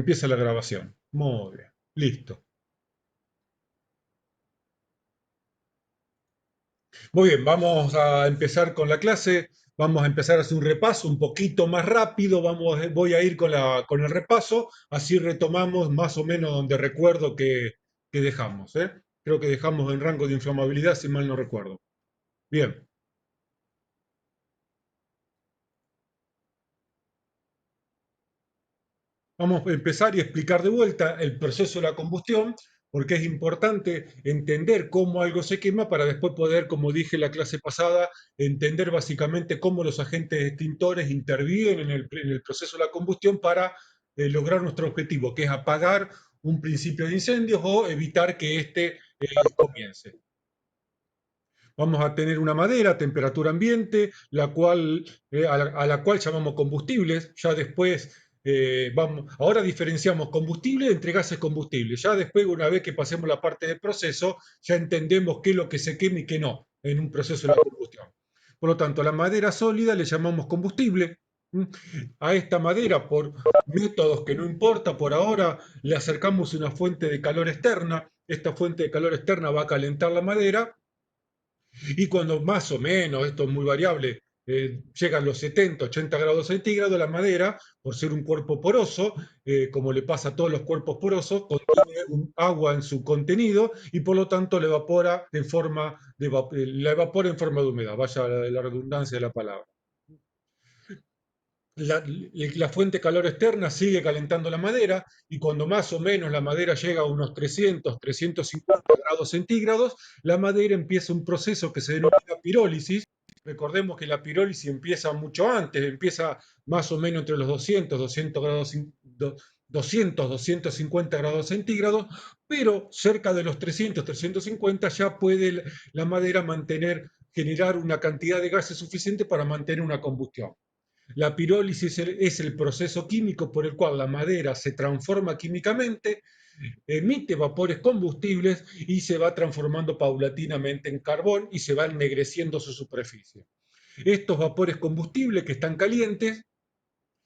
Empieza la grabación. Muy bien. Listo. Muy bien, vamos a empezar con la clase. Vamos a empezar a hacer un repaso un poquito más rápido. Voy a ir con el repaso, así retomamos más o menos donde recuerdo que dejamos, ¿eh? Creo que dejamos en rango de inflamabilidad, si mal no recuerdo. Bien. Vamos a empezar y explicar de vuelta el proceso de la combustión, porque es importante entender cómo algo se quema para después poder, como dije en la clase pasada, entender básicamente cómo los agentes extintores intervienen en el proceso de la combustión para lograr nuestro objetivo, que es apagar un principio de incendios o evitar que éste comience. Vamos a tener una madera a temperatura ambiente, a la cual llamamos combustibles. Ya después, ahora diferenciamos combustible entre gases combustibles. Ya después, una vez que pasemos la parte del proceso, ya entendemos qué es lo que se quema y qué no en un proceso de la combustión. Por lo tanto, a la madera sólida le llamamos combustible. ¿Mm? A esta madera, por métodos que no importa por ahora, le acercamos una fuente de calor externa. Esta fuente de calor externa va a calentar la madera y cuando más o menos, esto es muy variable, llegan los 70, 80 grados centígrados, la madera, por ser un cuerpo poroso, como le pasa a todos los cuerpos porosos, contiene agua en su contenido y por lo tanto la evapora en forma de humedad, vaya la redundancia de la palabra. La fuente de calor externa sigue calentando la madera y cuando más o menos la madera llega a unos 300, 350 grados centígrados, la madera empieza un proceso que se denomina pirólisis. Recordemos que la pirólisis empieza mucho antes, empieza más o menos entre los 200, 250 grados centígrados, pero cerca de los 300, 350 ya puede la madera generar una cantidad de gases suficiente para mantener una combustión. La pirólisis es el proceso químico por el cual la madera se transforma químicamente, emite vapores combustibles y se va transformando paulatinamente en carbón y se va ennegreciendo su superficie. Estos vapores combustibles que están calientes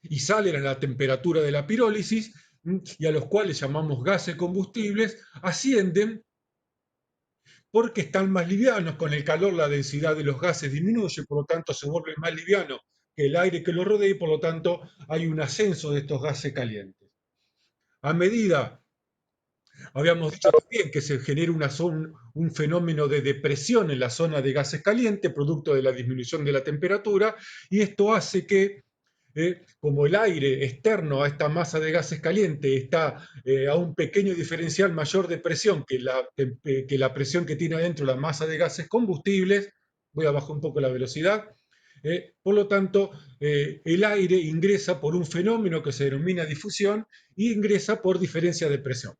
y salen a la temperatura de la pirólisis y a los cuales llamamos gases combustibles, ascienden porque están más livianos. Con el calor la densidad de los gases disminuye, por lo tanto se vuelven más livianos que el aire que los rodea y por lo tanto hay un ascenso de estos gases calientes. A medida, habíamos dicho también que se genera un fenómeno de depresión en la zona de gases calientes, producto de la disminución de la temperatura, y esto hace que como el aire externo a esta masa de gases caliente está a un pequeño diferencial mayor de presión que la presión que tiene adentro la masa de gases combustibles, voy a bajar un poco la velocidad, por lo tanto, el aire ingresa por un fenómeno que se denomina difusión y ingresa por diferencia de presión.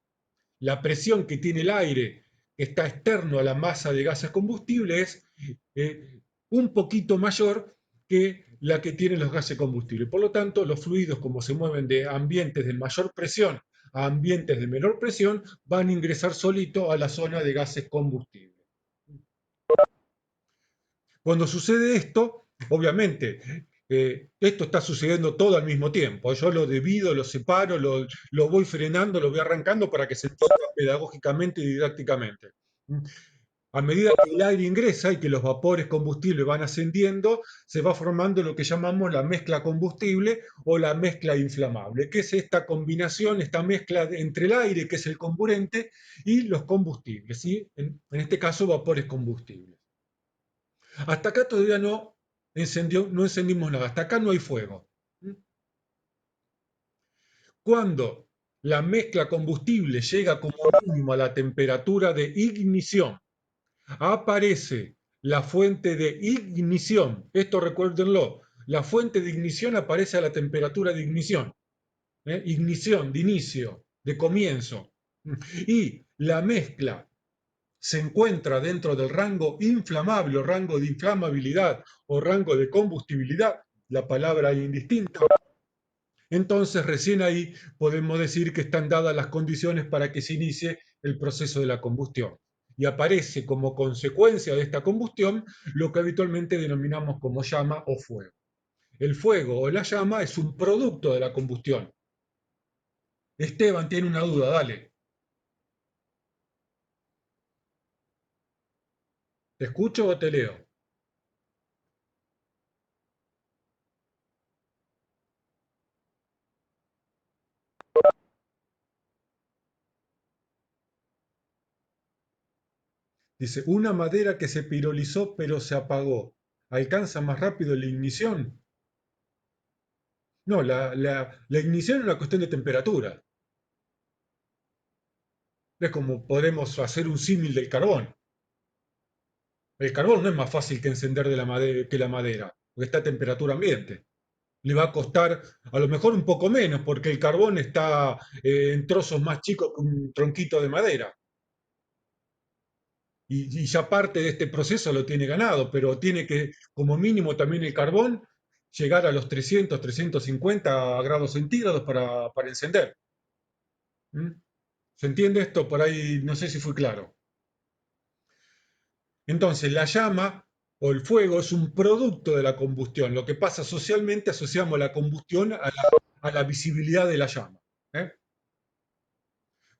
La presión que tiene el aire que está externo a la masa de gases combustibles es un poquito mayor que la que tienen los gases combustibles. Por lo tanto, los fluidos, como se mueven de ambientes de mayor presión a ambientes de menor presión, van a ingresar solito a la zona de gases combustibles. Cuando sucede esto, obviamente, esto está sucediendo todo al mismo tiempo. Yo lo divido, lo separo, lo voy frenando, lo voy arrancando para que se entienda pedagógicamente y didácticamente. A medida que el aire ingresa y que los vapores combustibles van ascendiendo, se va formando lo que llamamos la mezcla combustible o la mezcla inflamable, que es esta combinación, esta mezcla entre el aire, que es el comburente, y los combustibles, ¿sí? En este caso, vapores combustibles. Hasta acá todavía no encendimos nada, hasta acá no hay fuego. Cuando la mezcla combustible llega como mínimo a la temperatura de ignición, aparece la fuente de ignición. Esto recuérdenlo, la fuente de ignición aparece a la temperatura de ignición. Ignición, de inicio, de comienzo. Y la mezcla se encuentra dentro del rango inflamable o rango de inflamabilidad o rango de combustibilidad, la palabra es indistinta, entonces recién ahí podemos decir que están dadas las condiciones para que se inicie el proceso de la combustión. Y aparece como consecuencia de esta combustión lo que habitualmente denominamos como llama o fuego. El fuego o la llama es un producto de la combustión. Esteban tiene una duda, dale. ¿Te escucho o te leo? Dice, una madera que se pirolizó pero se apagó. ¿Alcanza más rápido la ignición? No, la ignición es una cuestión de temperatura. Es como podemos hacer un símil del carbón. El carbón no es más fácil que encender que la madera, porque está a temperatura ambiente. Le va a costar a lo mejor un poco menos, porque el carbón está en trozos más chicos que un tronquito de madera. Y ya parte de este proceso lo tiene ganado, pero tiene que, como mínimo también el carbón, llegar a los 300, 350 grados centígrados para encender. ¿Mm? ¿Se entiende esto? Por ahí no sé si fue claro. Entonces, la llama o el fuego es un producto de la combustión. Lo que pasa socialmente, asociamos la combustión a la visibilidad de la llama. ¿Eh?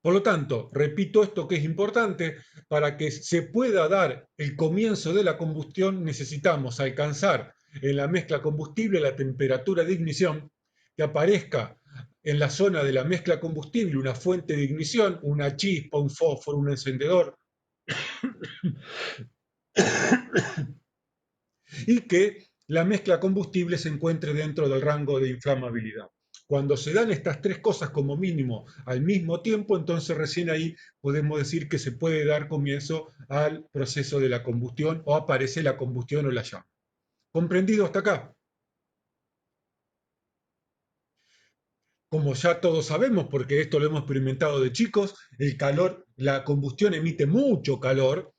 Por lo tanto, repito esto que es importante, para que se pueda dar el comienzo de la combustión necesitamos alcanzar en la mezcla combustible la temperatura de ignición, que aparezca en la zona de la mezcla combustible una fuente de ignición, una chispa, un fósforo, un encendedor, y que la mezcla combustible se encuentre dentro del rango de inflamabilidad. Cuando se dan estas tres cosas como mínimo al mismo tiempo, entonces recién ahí podemos decir que se puede dar comienzo al proceso de la combustión o aparece la combustión o la llama. ¿Comprendido hasta acá? Como ya todos sabemos, porque esto lo hemos experimentado de chicos, el calor, la combustión emite mucho calor.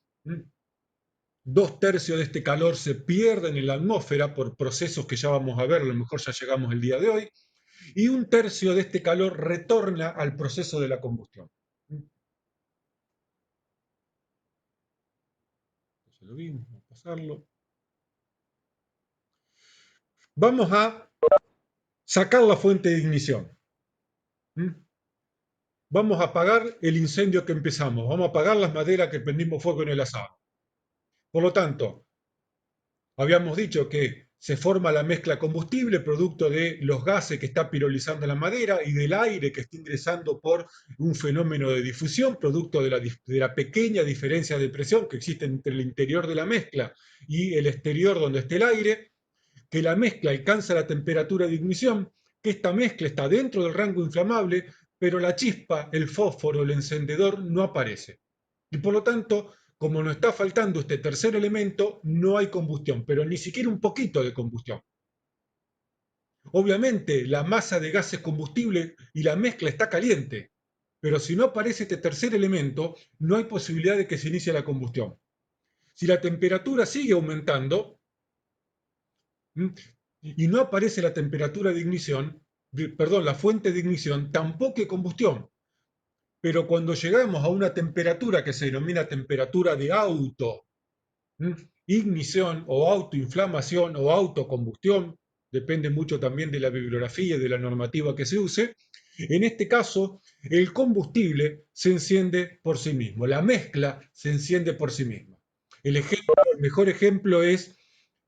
Dos tercios de este calor se pierden en la atmósfera por procesos que ya vamos a ver, a lo mejor ya llegamos el día de hoy, y un tercio de este calor retorna al proceso de la combustión. Entonces lo vimos, vamos a pasarlo. Vamos a sacar la fuente de ignición. Vamos a apagar el incendio que empezamos, vamos a apagar las maderas que prendimos fuego en el asado. Por lo tanto, habíamos dicho que se forma la mezcla combustible, producto de los gases que está pirolizando la madera y del aire que está ingresando por un fenómeno de difusión, producto de la pequeña diferencia de presión que existe entre el interior de la mezcla y el exterior donde esté el aire, que la mezcla alcanza la temperatura de ignición, que esta mezcla está dentro del rango inflamable, pero la chispa, el fósforo, el encendedor no aparece. Y por lo tanto, como nos está faltando este tercer elemento, no hay combustión, pero ni siquiera un poquito de combustión. Obviamente, la masa de gases combustible y la mezcla está caliente, pero si no aparece este tercer elemento, no hay posibilidad de que se inicie la combustión. Si la temperatura sigue aumentando, y no aparece la temperatura de ignición, perdón, la fuente de ignición, tampoco hay combustión. Pero cuando llegamos a una temperatura que se denomina temperatura de auto, ignición o autoinflamación o autocombustión, depende mucho también de la bibliografía y de la normativa que se use, en este caso el combustible se enciende por sí mismo, la mezcla se enciende por sí misma. El mejor ejemplo es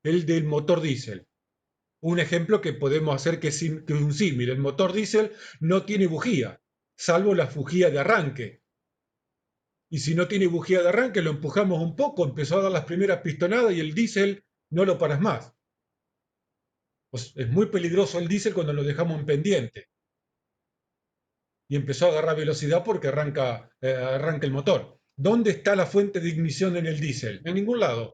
el del motor diésel. Un ejemplo que podemos hacer que es un símil. El motor diésel no tiene bujía, salvo la bujía de arranque. Y si no tiene bujía de arranque, lo empujamos un poco, empezó a dar las primeras pistonadas y el diésel no lo paras más. Pues es muy peligroso el diésel cuando lo dejamos en pendiente. Y empezó a agarrar velocidad porque arranca el motor. ¿Dónde está la fuente de ignición en el diésel? En ningún lado.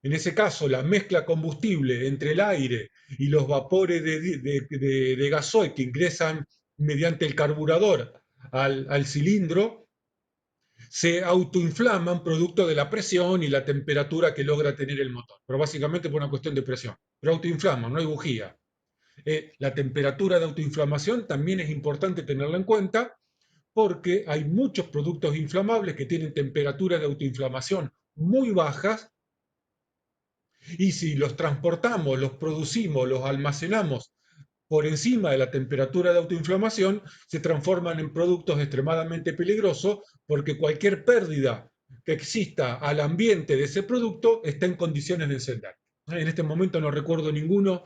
En ese caso, la mezcla combustible entre el aire y los vapores de gasoil que ingresan mediante el carburador al cilindro se autoinflaman producto de la presión y la temperatura que logra tener el motor. Pero básicamente por una cuestión de presión. Pero autoinflaman, no hay bujía. La temperatura de autoinflamación también es importante tenerla en cuenta porque hay muchos productos inflamables que tienen temperaturas de autoinflamación muy bajas y si los transportamos, los producimos, los almacenamos por encima de la temperatura de autoinflamación, se transforman en productos extremadamente peligrosos porque cualquier pérdida que exista al ambiente de ese producto está en condiciones de encender. En este momento no recuerdo ninguno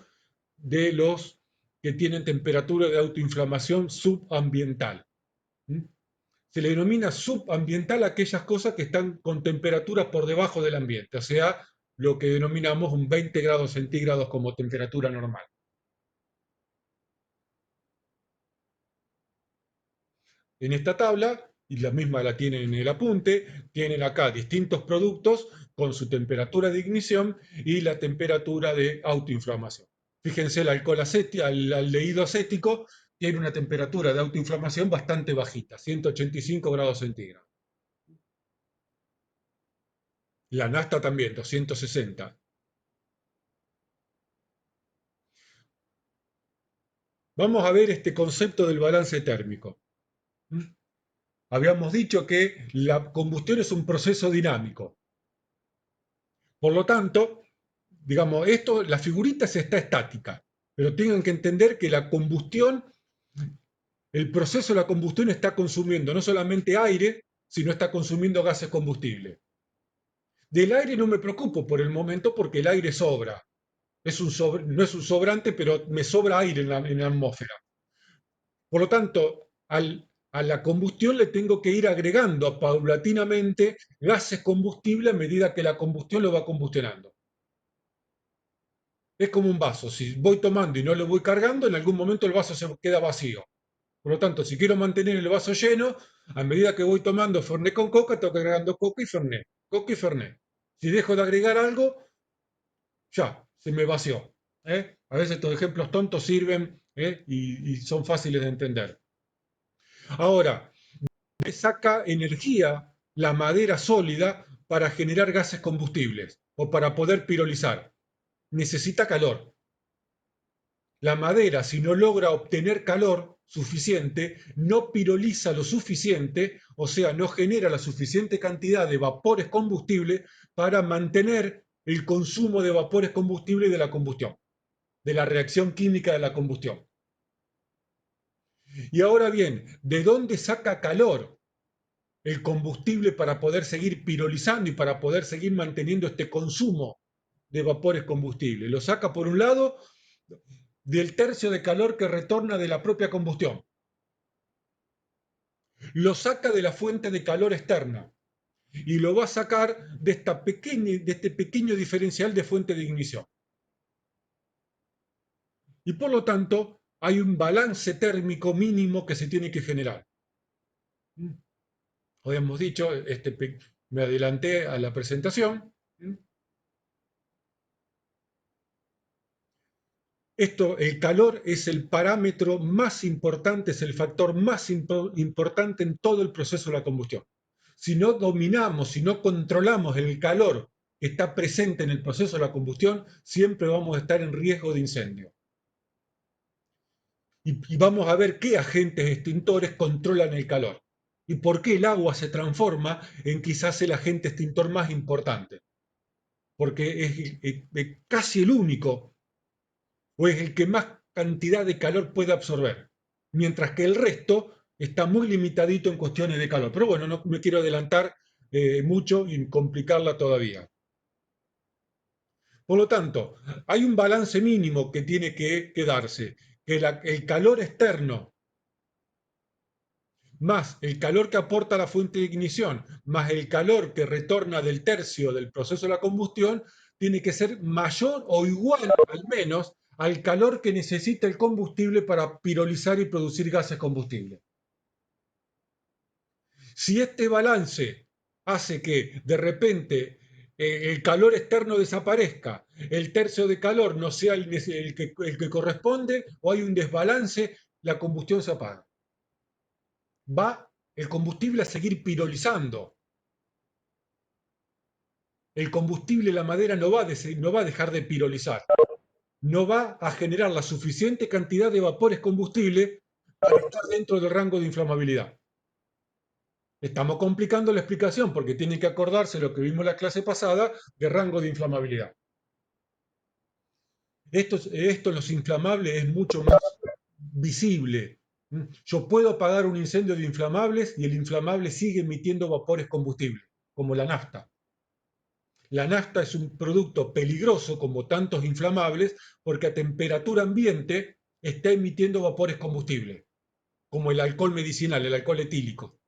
de los que tienen temperatura de autoinflamación subambiental. Se le denomina subambiental a aquellas cosas que están con temperaturas por debajo del ambiente, o sea, lo que denominamos un 20 grados centígrados como temperatura normal. En esta tabla, y la misma la tienen en el apunte, tienen acá distintos productos con su temperatura de ignición y la temperatura de autoinflamación. Fíjense, el alcohol el aldehído acético tiene una temperatura de autoinflamación bastante bajita, 185 grados centígrados. La nafta también, 260. Vamos a ver este concepto del balance térmico. Habíamos dicho que la combustión es un proceso dinámico. Por lo tanto, digamos, la figurita está estática, pero tengan que entender que la combustión, el proceso de la combustión está consumiendo no solamente aire, sino está consumiendo gases combustibles. Del aire no me preocupo por el momento porque el aire sobra. No es un sobrante, pero me sobra aire en la atmósfera. Por lo tanto, a la combustión le tengo que ir agregando paulatinamente gases combustibles a medida que la combustión lo va combustionando. Es como un vaso, si voy tomando y no lo voy cargando, en algún momento el vaso se queda vacío. Por lo tanto, si quiero mantener el vaso lleno, a medida que voy tomando Fernet con coca, tengo que agregando coca y Fernet, coca y Fernet. Si dejo de agregar algo, ya, se me vació. A veces estos ejemplos tontos sirven y son fáciles de entender. Ahora, saca energía la madera sólida para generar gases combustibles o para poder pirolizar. Necesita calor. La madera, si no logra obtener calor suficiente, no piroliza lo suficiente, o sea, no genera la suficiente cantidad de vapores combustibles para mantener el consumo de vapores combustibles de la combustión, de la reacción química de la combustión. Y ahora bien, ¿de dónde saca calor el combustible para poder seguir pirolizando y para poder seguir manteniendo este consumo de vapores combustibles? Lo saca, por un lado, del tercio de calor que retorna de la propia combustión. Lo saca de la fuente de calor externa y lo va a sacar de este pequeño diferencial de fuente de ignición. Y por lo tanto, hay un balance térmico mínimo que se tiene que generar. Habíamos dicho, me adelanté a la presentación. El calor es el parámetro más importante, es el factor más importante en todo el proceso de la combustión. Si no dominamos, si no controlamos el calor que está presente en el proceso de la combustión, siempre vamos a estar en riesgo de incendio. Y vamos a ver qué agentes extintores controlan el calor y por qué el agua se transforma en quizás el agente extintor más importante, porque es casi el único o es el que más cantidad de calor puede absorber, mientras que el resto está muy limitadito en cuestiones de calor. Pero bueno, no me quiero adelantar mucho y complicarla todavía. Por lo tanto, hay un balance mínimo que tiene que darse, que el calor externo más el calor que aporta la fuente de ignición, más el calor que retorna del tercio del proceso de la combustión, tiene que ser mayor o igual, al menos, al calor que necesita el combustible para pirolizar y producir gases combustibles. Si este balance hace que de repente el calor externo desaparezca, el tercio de calor no sea el que corresponde o hay un desbalance, la combustión se apaga. Va el combustible a seguir pirolizando. El combustible, la madera, no va a dejar de pirolizar. No va a generar la suficiente cantidad de vapores combustibles para estar dentro del rango de inflamabilidad. Estamos complicando la explicación porque tienen que acordarse lo que vimos en la clase pasada de rango de inflamabilidad. Esto en los inflamables es mucho más visible. Yo puedo apagar un incendio de inflamables y el inflamable sigue emitiendo vapores combustibles, como la nafta. La nafta es un producto peligroso, como tantos inflamables, porque a temperatura ambiente está emitiendo vapores combustibles, como el alcohol medicinal, el alcohol etílico.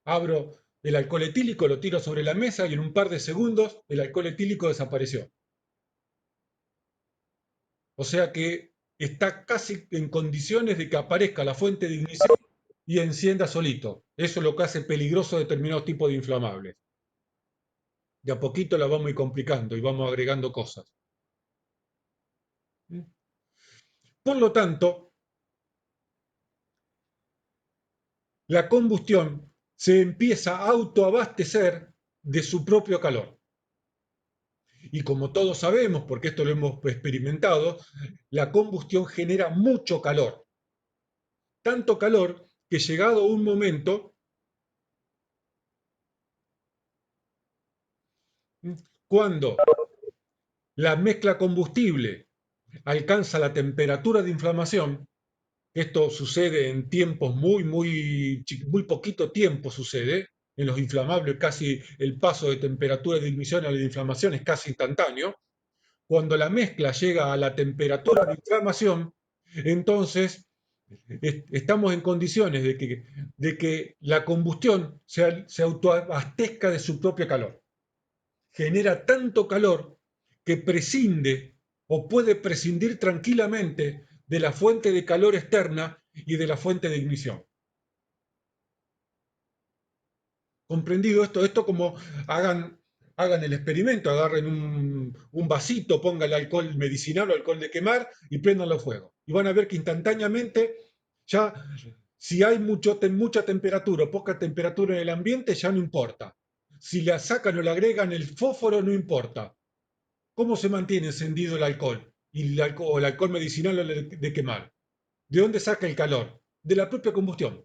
Abro el alcohol etílico, lo tiro sobre la mesa y en un par de segundos el alcohol etílico desapareció. O sea que está casi en condiciones de que aparezca la fuente de ignición y encienda solito. Eso es lo que hace peligroso determinados tipos de inflamables. De a poquito la vamos a ir complicando y vamos agregando cosas. Por lo tanto, la combustión se empieza a autoabastecer de su propio calor. Y como todos sabemos, porque esto lo hemos experimentado, la combustión genera mucho calor. Tanto calor que llegado un momento, cuando la mezcla combustible alcanza la temperatura de inflamación, esto sucede en tiempos muy poquito tiempo sucede, en los inflamables casi el paso de temperatura de ignición a la de inflamación es casi instantáneo. Cuando la mezcla llega a la temperatura de inflamación, entonces estamos en condiciones de que la combustión se autoabastezca de su propio calor. Genera tanto calor que prescinde o puede prescindir tranquilamente de la fuente de calor externa y de la fuente de ignición. ¿Comprendido esto? Esto como hagan el experimento, agarren un vasito, pongan el alcohol medicinal o alcohol de quemar y prendanlo a fuego. Y van a ver que instantáneamente ya, si hay mucha temperatura o poca temperatura en el ambiente, ya no importa. Si la sacan o le agregan el fósforo, no importa. ¿Cómo se mantiene encendido el alcohol? Y o el alcohol medicinal o el de quemar. ¿De dónde saca el calor? De la propia combustión.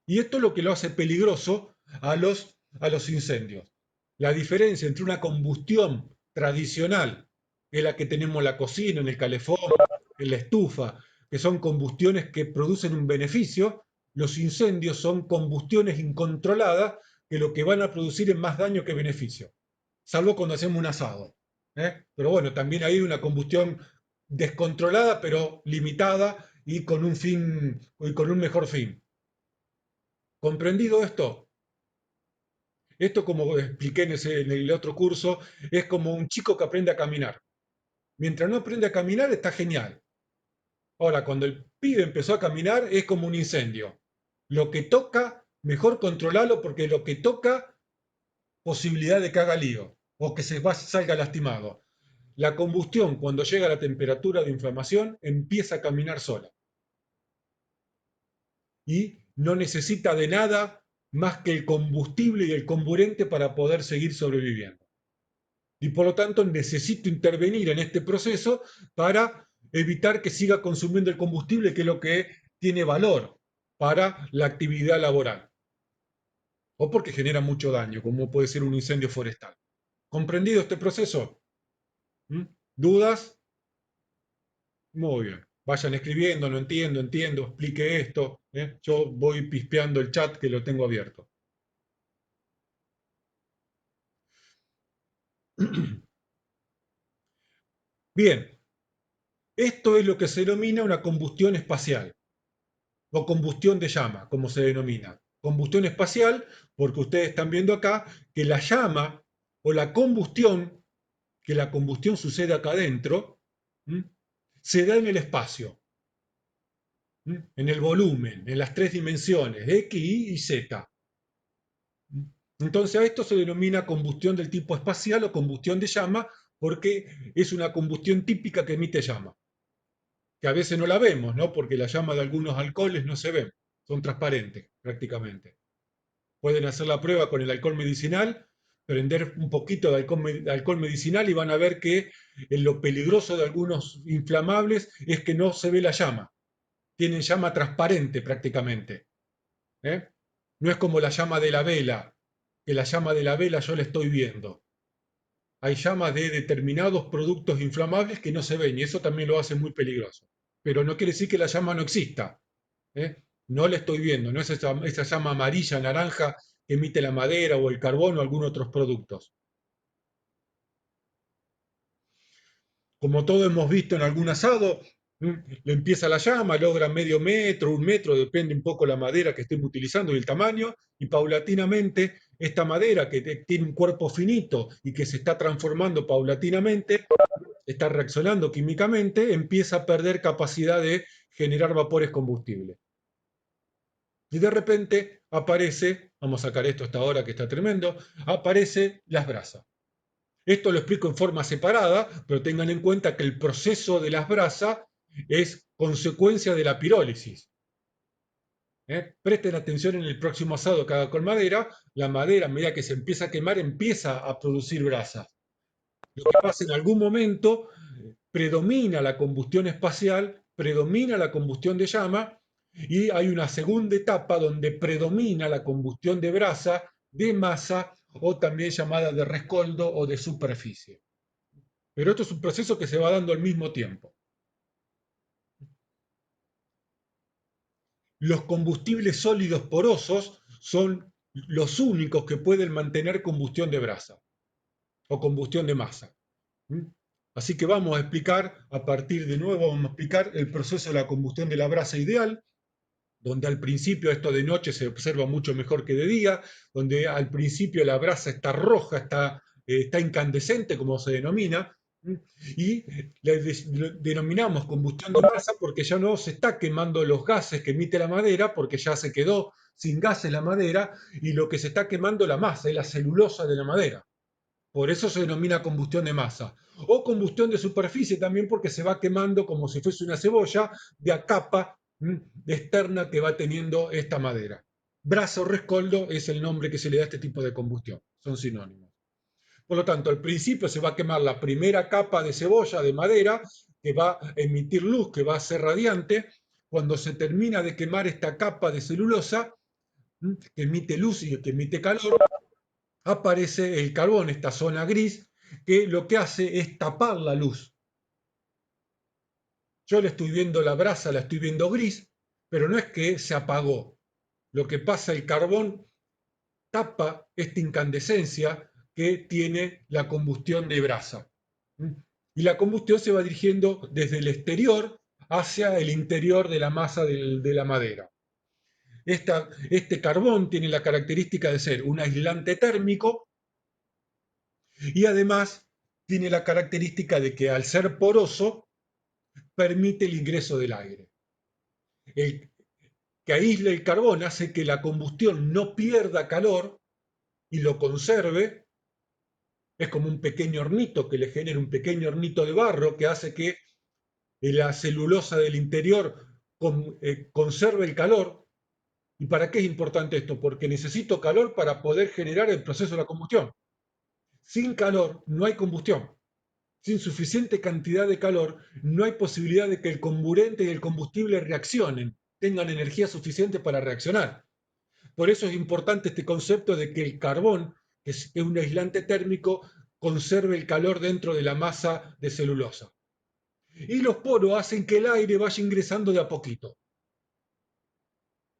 Y esto es lo que lo hace peligroso a los incendios. La diferencia entre una combustión tradicional, que es la que tenemos en la cocina, en el calefón, en la estufa, que son combustiones que producen un beneficio, los incendios son combustiones incontroladas que lo que van a producir es más daño que beneficio, salvo cuando hacemos un asado. Pero bueno, también hay una combustión descontrolada, pero limitada y con un fin y con un mejor fin. ¿Comprendido esto? Esto, como expliqué en el otro curso, es como un chico que aprende a caminar. Mientras no aprende a caminar, está genial. Ahora, cuando el pibe empezó a caminar, es como un incendio. Lo que toca, mejor controlarlo porque lo que toca, posibilidad de que haga lío o que salga lastimado. La combustión, cuando llega a la temperatura de inflamación, empieza a caminar sola. Y no necesita de nada más que el combustible y el comburente para poder seguir sobreviviendo. Y por lo tanto necesito intervenir en este proceso para evitar que siga consumiendo el combustible, que es lo que tiene valor para la actividad laboral, o porque genera mucho daño, como puede ser un incendio forestal. ¿Comprendido este proceso? ¿Mm? ¿Dudas? Muy bien. Vayan escribiendo, no entiendo, explique esto. Yo voy pispeando el chat que lo tengo abierto. Bien, esto es lo que se denomina una combustión espacial o combustión de llama, como se denomina. Combustión espacial porque ustedes están viendo acá que la llama o que la combustión sucede acá adentro, ¿m? Se da en el espacio, en el volumen, en las tres dimensiones, X, Y y Z. Entonces a esto se denomina combustión del tipo espacial o combustión de llama porque es una combustión típica que emite llama, que a veces no la vemos, ¿no? Porque la llama de algunos alcoholes no se ven, son transparentes prácticamente. Pueden hacer la prueba con el alcohol medicinal, prender un poquito de alcohol medicinal y van a ver que lo peligroso de algunos inflamables es que no se ve la llama, tienen llama transparente prácticamente. ¿eh? No es como la llama de la vela, que la llama de la vela yo la estoy viendo. Hay llamas de determinados productos inflamables que no se ven y eso también lo hace muy peligroso. pero no quiere decir que la llama no exista. ¿Eh? No la estoy viendo, no es esa llama amarilla, naranja que emite la madera o el carbón o algunos otros productos. Como todos hemos visto en algún asado, le empieza la llama, logra medio metro, 1 metro, depende un poco la madera que estemos utilizando y el tamaño, y paulatinamente esta madera que tiene un cuerpo finito y que se está transformando paulatinamente, está reaccionando químicamente, empieza a perder capacidad de generar vapores combustibles. Y de repente aparece, vamos a sacar esto hasta ahora que está tremendo, aparece las brasas. Esto lo explico en forma separada, pero tengan en cuenta que el proceso de las brasas es consecuencia de la pirólisis. Presten atención en el próximo asado que haga con madera. La madera, a medida que se empieza a quemar, empieza a producir brasas. Lo que pasa en algún momento, predomina la combustión espacial, predomina la combustión de llama, y hay una segunda etapa donde predomina la combustión de brasa, de masa, o también llamada de rescoldo o de superficie. Pero esto es un proceso que se va dando al mismo tiempo. Los combustibles sólidos porosos son los únicos que pueden mantener combustión de brasa o combustión de masa. ¿Mm? Así que vamos a explicar, a partir de nuevo, vamos a explicar el proceso de la combustión de la brasa ideal, donde al principio esto de noche se observa mucho mejor que de día, donde al principio la brasa está roja, está incandescente, como se denomina, y le denominamos combustión de masa porque ya no se está quemando los gases que emite la madera, porque ya se quedó sin gases la madera, y lo que se está quemando la masa, es la celulosa de la madera. Por eso se denomina combustión de masa. O combustión de superficie también porque se va quemando como si fuese una cebolla de a capa externa que va teniendo esta madera. Brasa o rescoldo es el nombre que se le da a este tipo de combustión. Son sinónimos. Por lo tanto, al principio se va a quemar la primera capa de cebolla, de madera, que va a emitir luz, que va a ser radiante. Cuando se termina de quemar esta capa de celulosa, que emite luz y que emite calor, aparece el carbón, esta zona gris, que lo que hace es tapar la luz. Yo le estoy viendo la brasa, la estoy viendo gris, pero no es que se apagó. Lo que pasa, el carbón tapa esta incandescencia que tiene la combustión de brasa. Y la combustión se va dirigiendo desde el exterior hacia el interior de la masa de la madera. Este carbón tiene la característica de ser un aislante térmico y además tiene la característica de que al ser poroso permite el ingreso del aire. El que aísle el carbón hace que la combustión no pierda calor y lo conserve. Es como un pequeño hornito que le genera un pequeño hornito de barro que hace que la celulosa del interior conserve el calor. ¿Y para qué es importante esto? Porque necesito calor para poder generar el proceso de la combustión. Sin calor no hay combustión. Sin suficiente cantidad de calor, no hay posibilidad de que el comburente y el combustible reaccionen, tengan energía suficiente para reaccionar. Por eso es importante este concepto de que el carbón, que es un aislante térmico, conserve el calor dentro de la masa de celulosa. Y los poros hacen que el aire vaya ingresando de a poquito.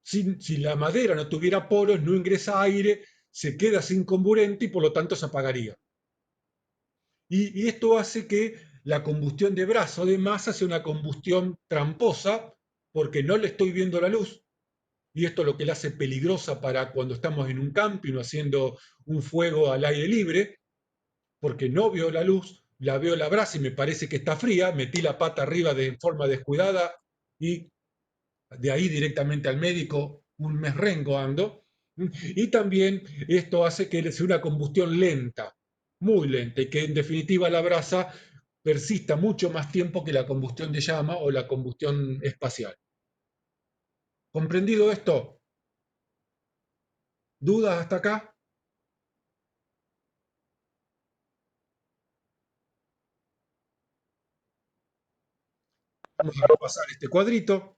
Si la madera no tuviera poros, no ingresa aire, se queda sin comburente y por lo tanto se apagaría. Y esto hace que la combustión de brasa o de masa sea una combustión tramposa porque no le estoy viendo la luz. Y esto es lo que la hace peligrosa para cuando estamos en un camping o haciendo un fuego al aire libre, porque no veo la luz, la veo la brasa y me parece que está fría, metí la pata arriba de forma descuidada y de ahí directamente al médico, un mes rengo ando. Y también esto hace que sea una combustión lenta, muy lenta, y que en definitiva la brasa persista mucho más tiempo que la combustión de llama o la combustión espacial. ¿Comprendido esto? ¿Dudas hasta acá? Vamos a repasar este cuadrito.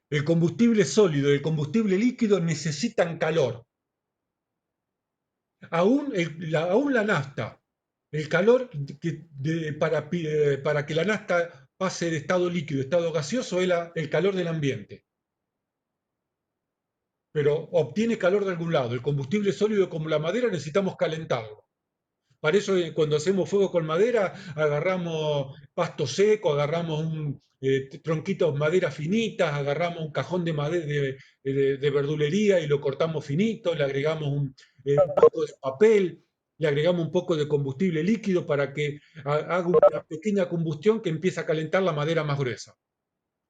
El combustible sólido y el combustible líquido necesitan calor. Aún la nafta, el calor para que la nafta pase de estado líquido a estado gaseoso es el calor del ambiente. Pero obtiene calor de algún lado. El combustible sólido como la madera necesitamos calentarlo. Para eso, cuando hacemos fuego con madera, agarramos pasto seco, agarramos tronquitos de madera finitas, agarramos un cajón de madera de verdulería y lo cortamos finito, le agregamos un poco de papel, le agregamos un poco de combustible líquido para que haga una pequeña combustión que empiece a calentar la madera más gruesa.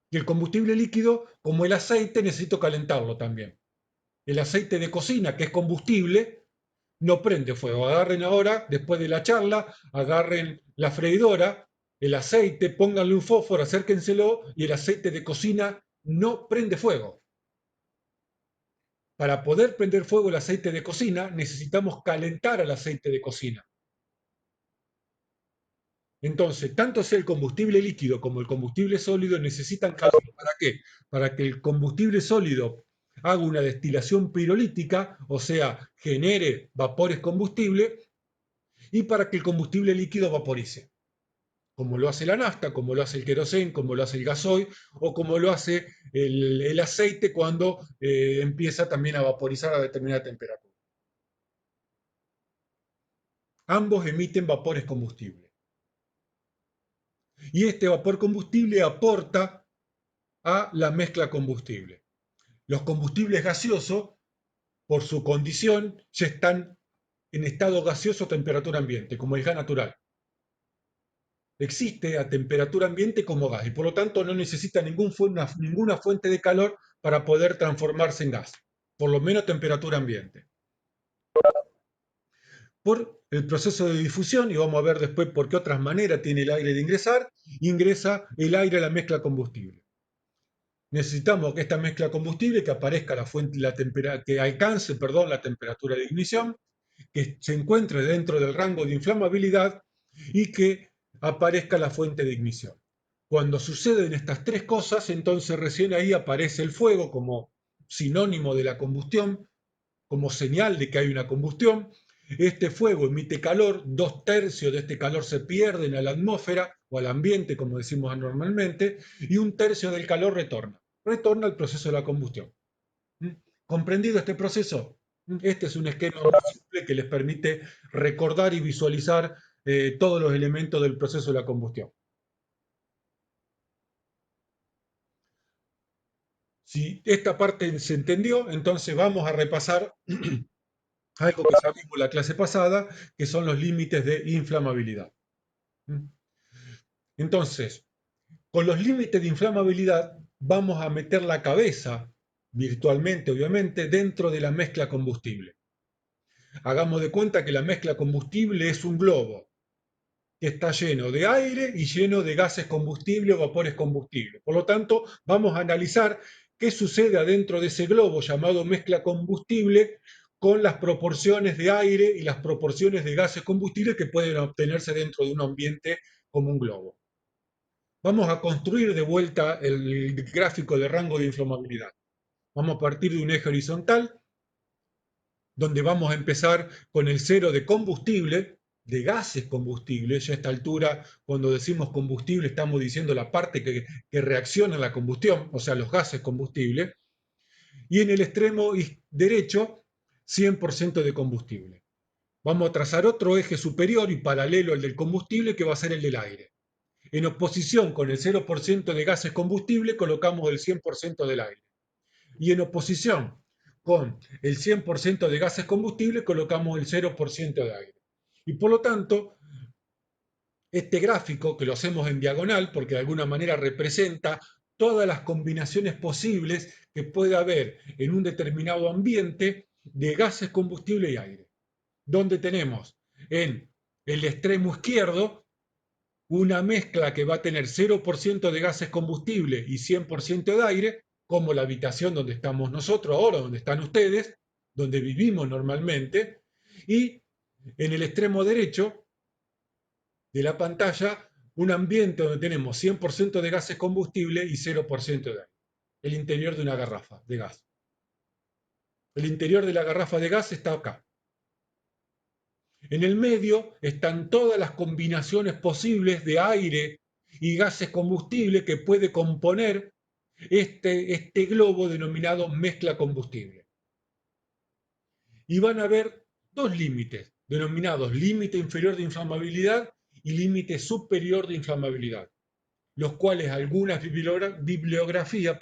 Y el combustible líquido, como el aceite, necesito calentarlo también. El aceite de cocina, que es combustible, no prende fuego. Agarren ahora, después de la charla, agarren la freidora, el aceite, pónganle un fósforo, acérquenselo y el aceite de cocina no prende fuego. Para poder prender fuego el aceite de cocina necesitamos calentar el aceite de cocina. Entonces, tanto sea el combustible líquido como el combustible sólido necesitan calor. ¿Para qué? Para que el combustible sólido haga una destilación pirolítica, o sea, genere vapores combustible, y para que el combustible líquido vaporice, como lo hace la nafta, como lo hace el queroseno, como lo hace el gasoil, o como lo hace el aceite cuando empieza también a vaporizar a determinada temperatura. Ambos emiten vapores combustibles. Y este vapor combustible aporta a la mezcla combustible. Los combustibles gaseosos, por su condición, ya están en estado gaseoso a temperatura ambiente, como el gas natural. Existe a temperatura ambiente como gas y por lo tanto no necesita ninguna fuente de calor para poder transformarse en gas, por lo menos a temperatura ambiente. Por el proceso de difusión, y vamos a ver después por qué otras maneras tiene el aire de ingresar, ingresa el aire a la mezcla combustible. Necesitamos que esta mezcla combustible que aparezca la fuente, que alcance, perdón, la temperatura de ignición, que se encuentre dentro del rango de inflamabilidad y que aparezca la fuente de ignición. Cuando suceden estas tres cosas, entonces recién ahí aparece el fuego como sinónimo de la combustión, como señal de que hay una combustión. Este fuego emite calor, 2/3 de este calor se pierden a la atmósfera o al ambiente, como decimos normalmente, y 1/3 del calor retorna al proceso de la combustión. ¿Comprendido este proceso? Este es un esquema muy simple que les permite recordar y visualizar todos los elementos del proceso de la combustión. Si esta parte se entendió, entonces vamos a repasar algo que ya vimos la clase pasada, que son los límites de inflamabilidad. Entonces, con los límites de inflamabilidad vamos a meter la cabeza, virtualmente obviamente, dentro de la mezcla combustible. Hagamos de cuenta que la mezcla combustible es un globo que está lleno de aire y lleno de gases combustibles o vapores combustibles. Por lo tanto, vamos a analizar qué sucede adentro de ese globo llamado mezcla combustible con las proporciones de aire y las proporciones de gases combustibles que pueden obtenerse dentro de un ambiente como un globo. Vamos a construir de vuelta el gráfico de rango de inflamabilidad. Vamos a partir de un eje horizontal donde vamos a empezar con el cero de combustible, de gases combustibles. Ya a esta altura, cuando decimos combustible, estamos diciendo la parte que reacciona a la combustión, o sea, los gases combustibles. Y en el extremo derecho, 100% de combustible. Vamos a trazar otro eje superior y paralelo al del combustible, que va a ser el del aire. En oposición con el 0% de gases combustibles, colocamos el 100% del aire. Y en oposición con el 100% de gases combustibles, colocamos el 0% de aire. Y por lo tanto, este gráfico, que lo hacemos en diagonal, porque de alguna manera representa todas las combinaciones posibles que puede haber en un determinado ambiente de gases, combustible y aire. Donde tenemos en el extremo izquierdo una mezcla que va a tener 0% de gases combustible y 100% de aire, como la habitación donde estamos nosotros ahora, donde están ustedes, donde vivimos normalmente, y en el extremo derecho de la pantalla un ambiente donde tenemos 100% de gases combustible y 0% de aire. El interior de una garrafa de gas. El interior de la garrafa de gas está acá. En el medio están todas las combinaciones posibles de aire y gases combustibles que puede componer este globo denominado mezcla combustible. Y van a haber dos límites, denominados límite inferior de inflamabilidad y límite superior de inflamabilidad, los cuales algunas bibliografías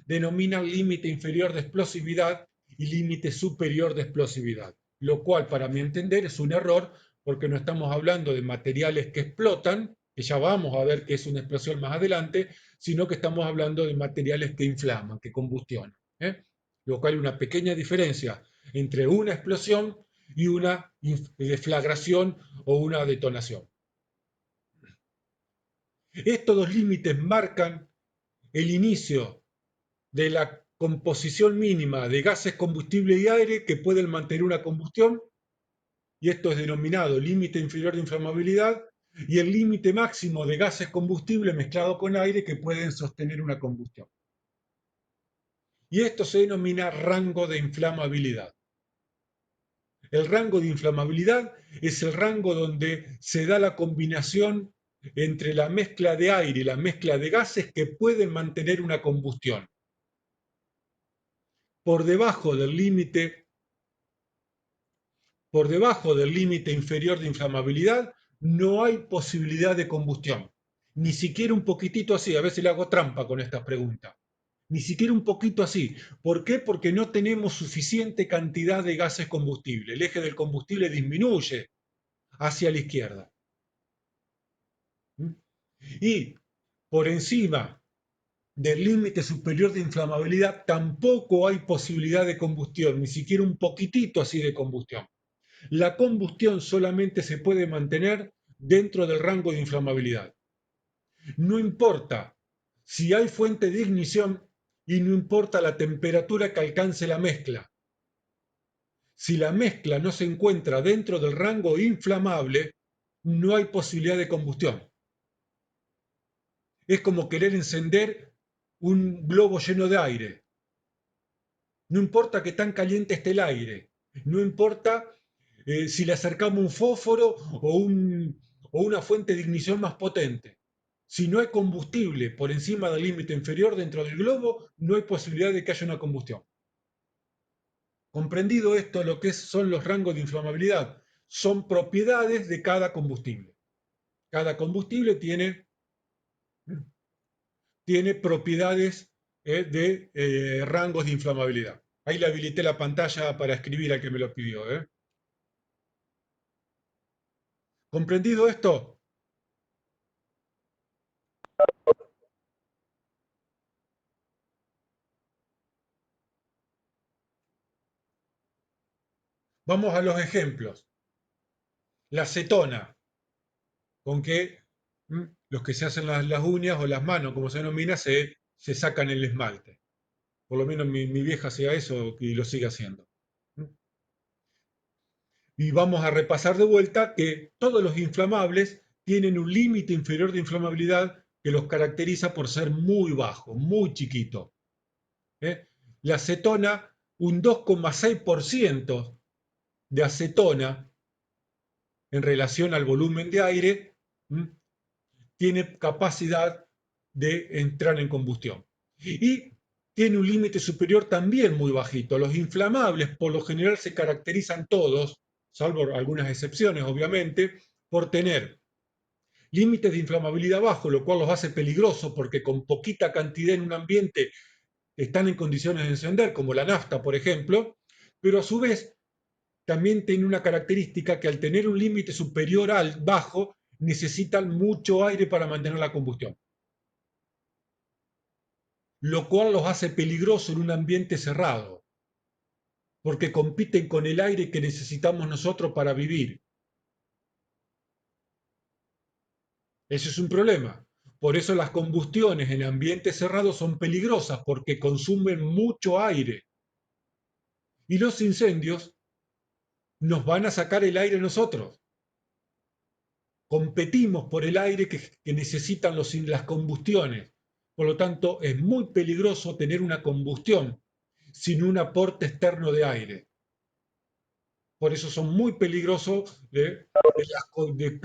denominan límite inferior de explosividad y límite superior de explosividad, lo cual para mi entender es un error porque no estamos hablando de materiales que explotan, que ya vamos a ver que es una explosión más adelante, sino que estamos hablando de materiales que inflaman, que combustionan. Lo cual hay una pequeña diferencia entre una explosión y una deflagración o una detonación. Estos dos límites marcan el inicio de la composición mínima de gases, combustible y aire que pueden mantener una combustión, y esto es denominado límite inferior de inflamabilidad, y el límite máximo de gases combustibles mezclado con aire que pueden sostener una combustión. Y esto se denomina rango de inflamabilidad. El rango de inflamabilidad es el rango donde se da la combinación entre la mezcla de aire y la mezcla de gases que pueden mantener una combustión. Por debajo del límite inferior de inflamabilidad no hay posibilidad de combustión. Ni siquiera un poquitito así, a veces le hago trampa con estas preguntas. Ni siquiera un poquito así. ¿Por qué? Porque no tenemos suficiente cantidad de gases combustibles. El eje del combustible disminuye hacia la izquierda. Y por encima del límite superior de inflamabilidad tampoco hay posibilidad de combustión, ni siquiera un poquitito así de combustión. La combustión solamente se puede mantener dentro del rango de inflamabilidad. No importa si hay fuente de ignición y no importa la temperatura que alcance la mezcla. Si la mezcla no se encuentra dentro del rango inflamable, no hay posibilidad de combustión. Es como querer encender un globo lleno de aire. No importa que tan caliente esté el aire, no importa si le acercamos un fósforo o una fuente de ignición más potente. Si no hay combustible por encima del límite inferior dentro del globo, no hay posibilidad de que haya una combustión. Comprendido esto, lo que son los rangos de inflamabilidad son propiedades de cada combustible. Cada combustible tiene propiedades de rangos de inflamabilidad. Ahí le habilité la pantalla para escribir al que me lo pidió. ¿Comprendido esto? Vamos a los ejemplos. La acetona, con que los que se hacen las uñas o las manos, como se denomina, se sacan el esmalte. Por lo menos mi vieja hacía eso y lo sigue haciendo. Y vamos a repasar de vuelta que todos los inflamables tienen un límite inferior de inflamabilidad que los caracteriza por ser muy bajo, muy chiquito. La acetona, un 2,6% de acetona en relación al volumen de aire, tiene capacidad de entrar en combustión. Y tiene un límite superior también muy bajito. Los inflamables por lo general se caracterizan todos, salvo algunas excepciones obviamente, por tener límites de inflamabilidad bajo, lo cual los hace peligrosos porque con poquita cantidad en un ambiente están en condiciones de encender, como la nafta, por ejemplo, pero a su vez también tiene una característica que al tener un límite superior al bajo, necesitan mucho aire para mantener la combustión, lo cual los hace peligrosos en un ambiente cerrado, porque compiten con el aire que necesitamos nosotros para vivir. Ese es un problema. Por eso las combustiones en ambientes cerrados son peligrosas, porque consumen mucho aire. Y los incendios nos van a sacar el aire a nosotros. Competimos por el aire que necesitan las combustiones. Por lo tanto, es muy peligroso tener una combustión sin un aporte externo de aire. Por eso son muy peligrosos de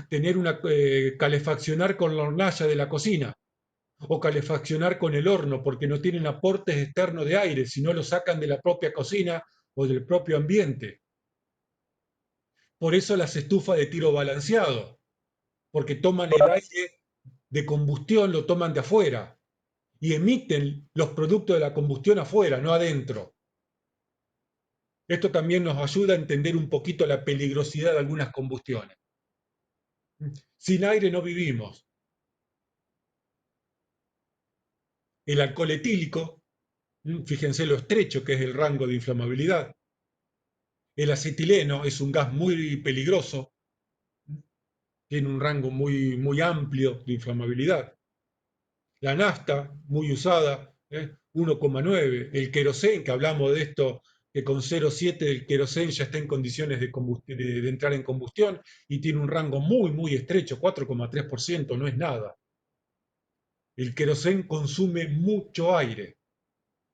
tener una calefaccionar con la hornalla de la cocina o calefaccionar con el horno, porque no tienen aportes externos de aire, sino lo sacan de la propia cocina o del propio ambiente. Por eso las estufas de tiro balanceado, porque toman el aire de combustión, lo toman de afuera y emiten los productos de la combustión afuera, no adentro. Esto también nos ayuda a entender un poquito la peligrosidad de algunas combustiones. Sin aire no vivimos. El alcohol etílico, fíjense lo estrecho que es el rango de inflamabilidad. El acetileno es un gas muy peligroso, tiene un rango muy amplio de inflamabilidad. La nafta, muy usada, 1,9. El querosén, que hablamos de esto, que con 0,7 el querosén ya está en condiciones de entrar en combustión y tiene un rango muy estrecho, 4,3%, no es nada. El querosén consume mucho aire.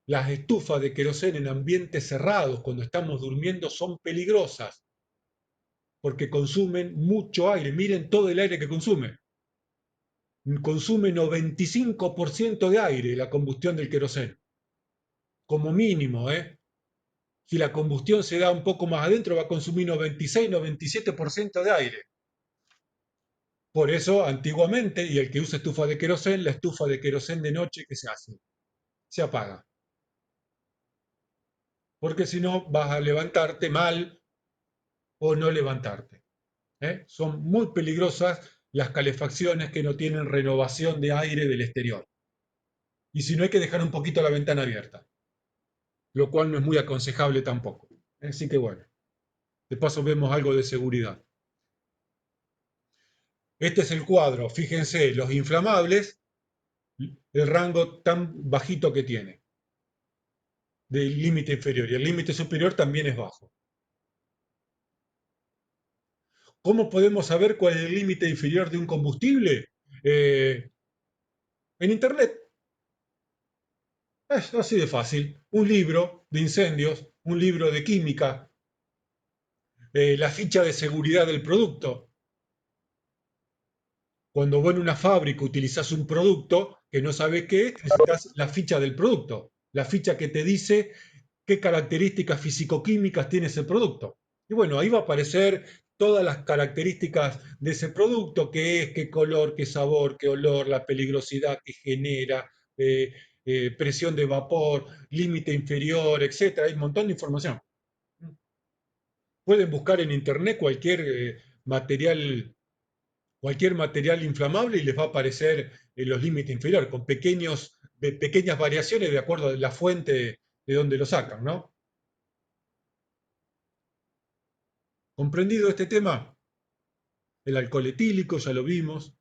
Las estufas de querosén en ambientes cerrados, cuando estamos durmiendo, son peligrosas porque consumen mucho aire. Miren todo el aire que consume. Consume 95% de aire la combustión del querosén, como mínimo, ¿eh? Si la combustión se da un poco más adentro, va a consumir 96-97% de aire. Por eso, antiguamente, y el que usa estufa de querosén, la estufa de querosén de noche, ¿qué se hace? Se apaga. Porque si no, vas a levantarte mal o no levantarte. Son muy peligrosas las calefacciones que no tienen renovación de aire del exterior. Y si no, hay que dejar un poquito la ventana abierta, lo cual no es muy aconsejable tampoco. Así que bueno, de paso vemos algo de seguridad. Este es el cuadro, fíjense, los inflamables, el rango tan bajito que tiene, del límite inferior, y el límite superior también es bajo. ¿Cómo podemos saber cuál es el límite inferior de un combustible? En Internet. Es así de fácil. Un libro de incendios, un libro de química, la ficha de seguridad del producto. Cuando vos en una fábrica utilizás un producto que no sabes qué es, necesitas la ficha del producto, la ficha que te dice qué características físico-químicas tiene ese producto. Y bueno, ahí va a aparecer todas las características de ese producto, qué es, qué color, qué sabor, qué olor, la peligrosidad que genera, presión de vapor, límite inferior, etcétera. Hay un montón de información. Pueden buscar en internet cualquier material inflamable y les va a aparecer los límites inferiores, con pequeñas variaciones de acuerdo a la fuente de donde lo sacan, ¿no? ¿Comprendido este tema? El alcohol etílico, ya lo vimos,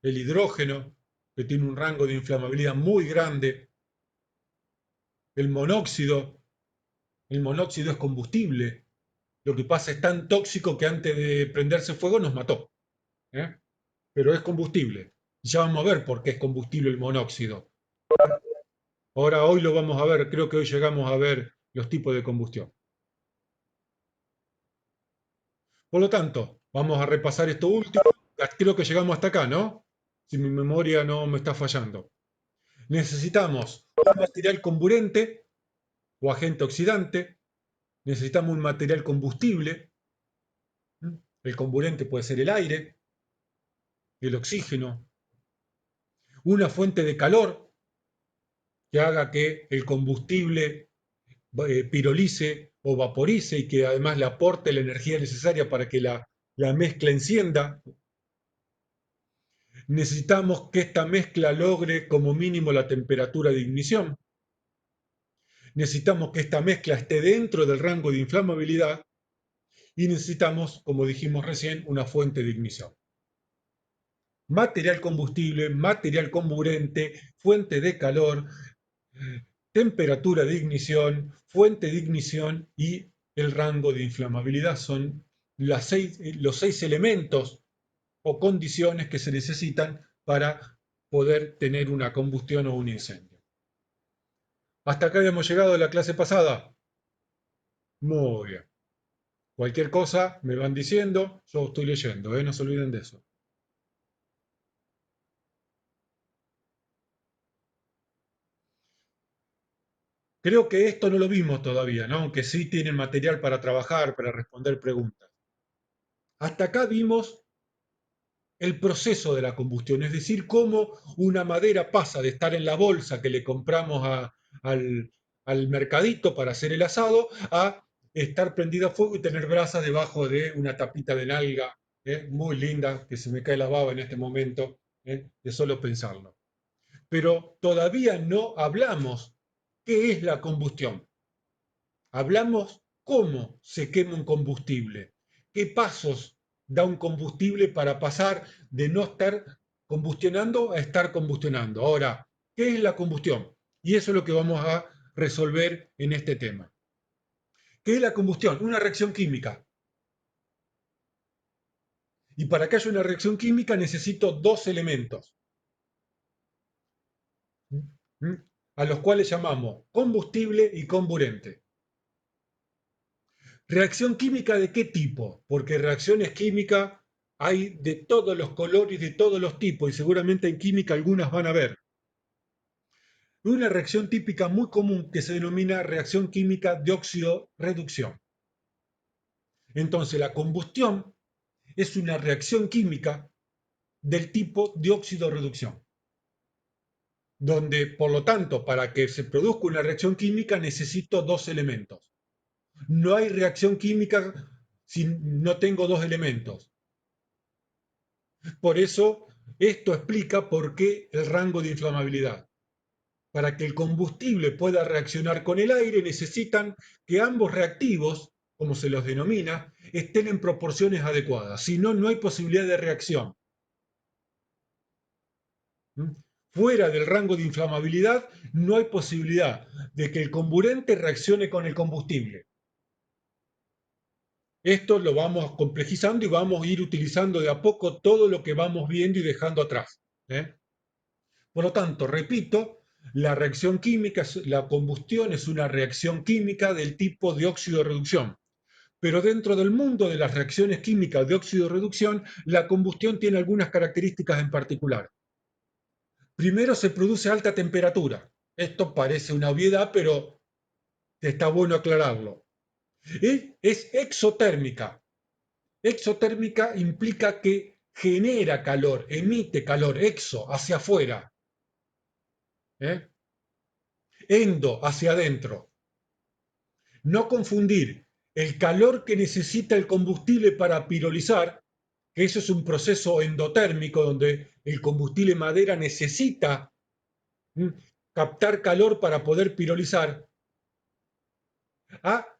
el hidrógeno, que tiene un rango de inflamabilidad muy grande, el monóxido, el monóxido es combustible, lo que pasa es tan tóxico que antes de prenderse fuego nos mató, ¿eh? Pero es combustible. Ya vamos a ver por qué es combustible el monóxido. Ahora, hoy lo vamos a ver, creo que hoy llegamos a ver los tipos de combustión. Por lo tanto, vamos a repasar esto último. Creo que llegamos hasta acá, ¿no? Si mi memoria no me está fallando. Necesitamos un material comburente o agente oxidante. Necesitamos un material combustible. El comburente puede ser el aire, el oxígeno. Una fuente de calor que haga que el combustible pirolice o vaporice y que además le aporte la energía necesaria para que la mezcla encienda. Necesitamos que esta mezcla logre como mínimo la temperatura de ignición. Necesitamos que esta mezcla esté dentro del rango de inflamabilidad y necesitamos, como dijimos recién, una fuente de ignición. Material combustible, material comburente, fuente de calor, temperatura de ignición, fuente de ignición y el rango de inflamabilidad son los 6 elementos o condiciones que se necesitan para poder tener una combustión o un incendio. Hasta acá habíamos llegado a la clase pasada. Muy bien. Cualquier cosa me van diciendo, yo estoy leyendo, no se olviden de eso. Creo que esto no lo vimos todavía, ¿no? Aunque sí tienen material para trabajar, para responder preguntas. Hasta acá vimos el proceso de la combustión, es decir, cómo una madera pasa de estar en la bolsa que le compramos al, al mercadito para hacer el asado a estar prendida a fuego y tener brasas debajo de una tapita de nalga, muy linda, que se me cae la baba en este momento, de solo pensarlo. Pero todavía no hablamos qué es la combustión. Hablamos cómo se quema un combustible, qué pasos da un combustible para pasar de no estar combustionando a estar combustionando. Ahora, ¿qué es la combustión? Y eso es lo que vamos a resolver en este tema. ¿Qué es la combustión? Una reacción química. Y para que haya una reacción química necesito dos elementos, ¿m? A los cuales llamamos combustible y comburente. ¿Reacción química de qué tipo? Porque reacciones químicas hay de todos los colores y de todos los tipos, y seguramente en química algunas van a ver. Una reacción típica muy común que se denomina reacción química de óxido-reducción. Entonces, la combustión es una reacción química del tipo de óxido-reducción, donde, por lo tanto, para que se produzca una reacción química necesito dos elementos. No hay reacción química si no tengo dos elementos. Por eso, esto explica por qué el rango de inflamabilidad. Para que el combustible pueda reaccionar con el aire, necesitan que ambos reactivos, como se los denomina, estén en proporciones adecuadas. Si no, no hay posibilidad de reacción. ¿Mm? Fuera del rango de inflamabilidad, no hay posibilidad de que el comburente reaccione con el combustible. Esto lo vamos complejizando y vamos a ir utilizando de a poco todo lo que vamos viendo y dejando atrás. ¿Eh? Por lo tanto, repito, la reacción química, la combustión es una reacción química del tipo de óxido-reducción. Pero dentro del mundo de las reacciones químicas de óxido-reducción, la combustión tiene algunas características en particular. Primero, se produce a alta temperatura. Esto parece una obviedad, pero está bueno aclararlo. Es exotérmica. Exotérmica implica que genera calor, emite calor, exo, hacia afuera. ¿Eh? Endo, hacia adentro. No confundir el calor que necesita el combustible para pirolizar, que eso es un proceso endotérmico donde el combustible madera necesita mm, captar calor para poder pirolizar, a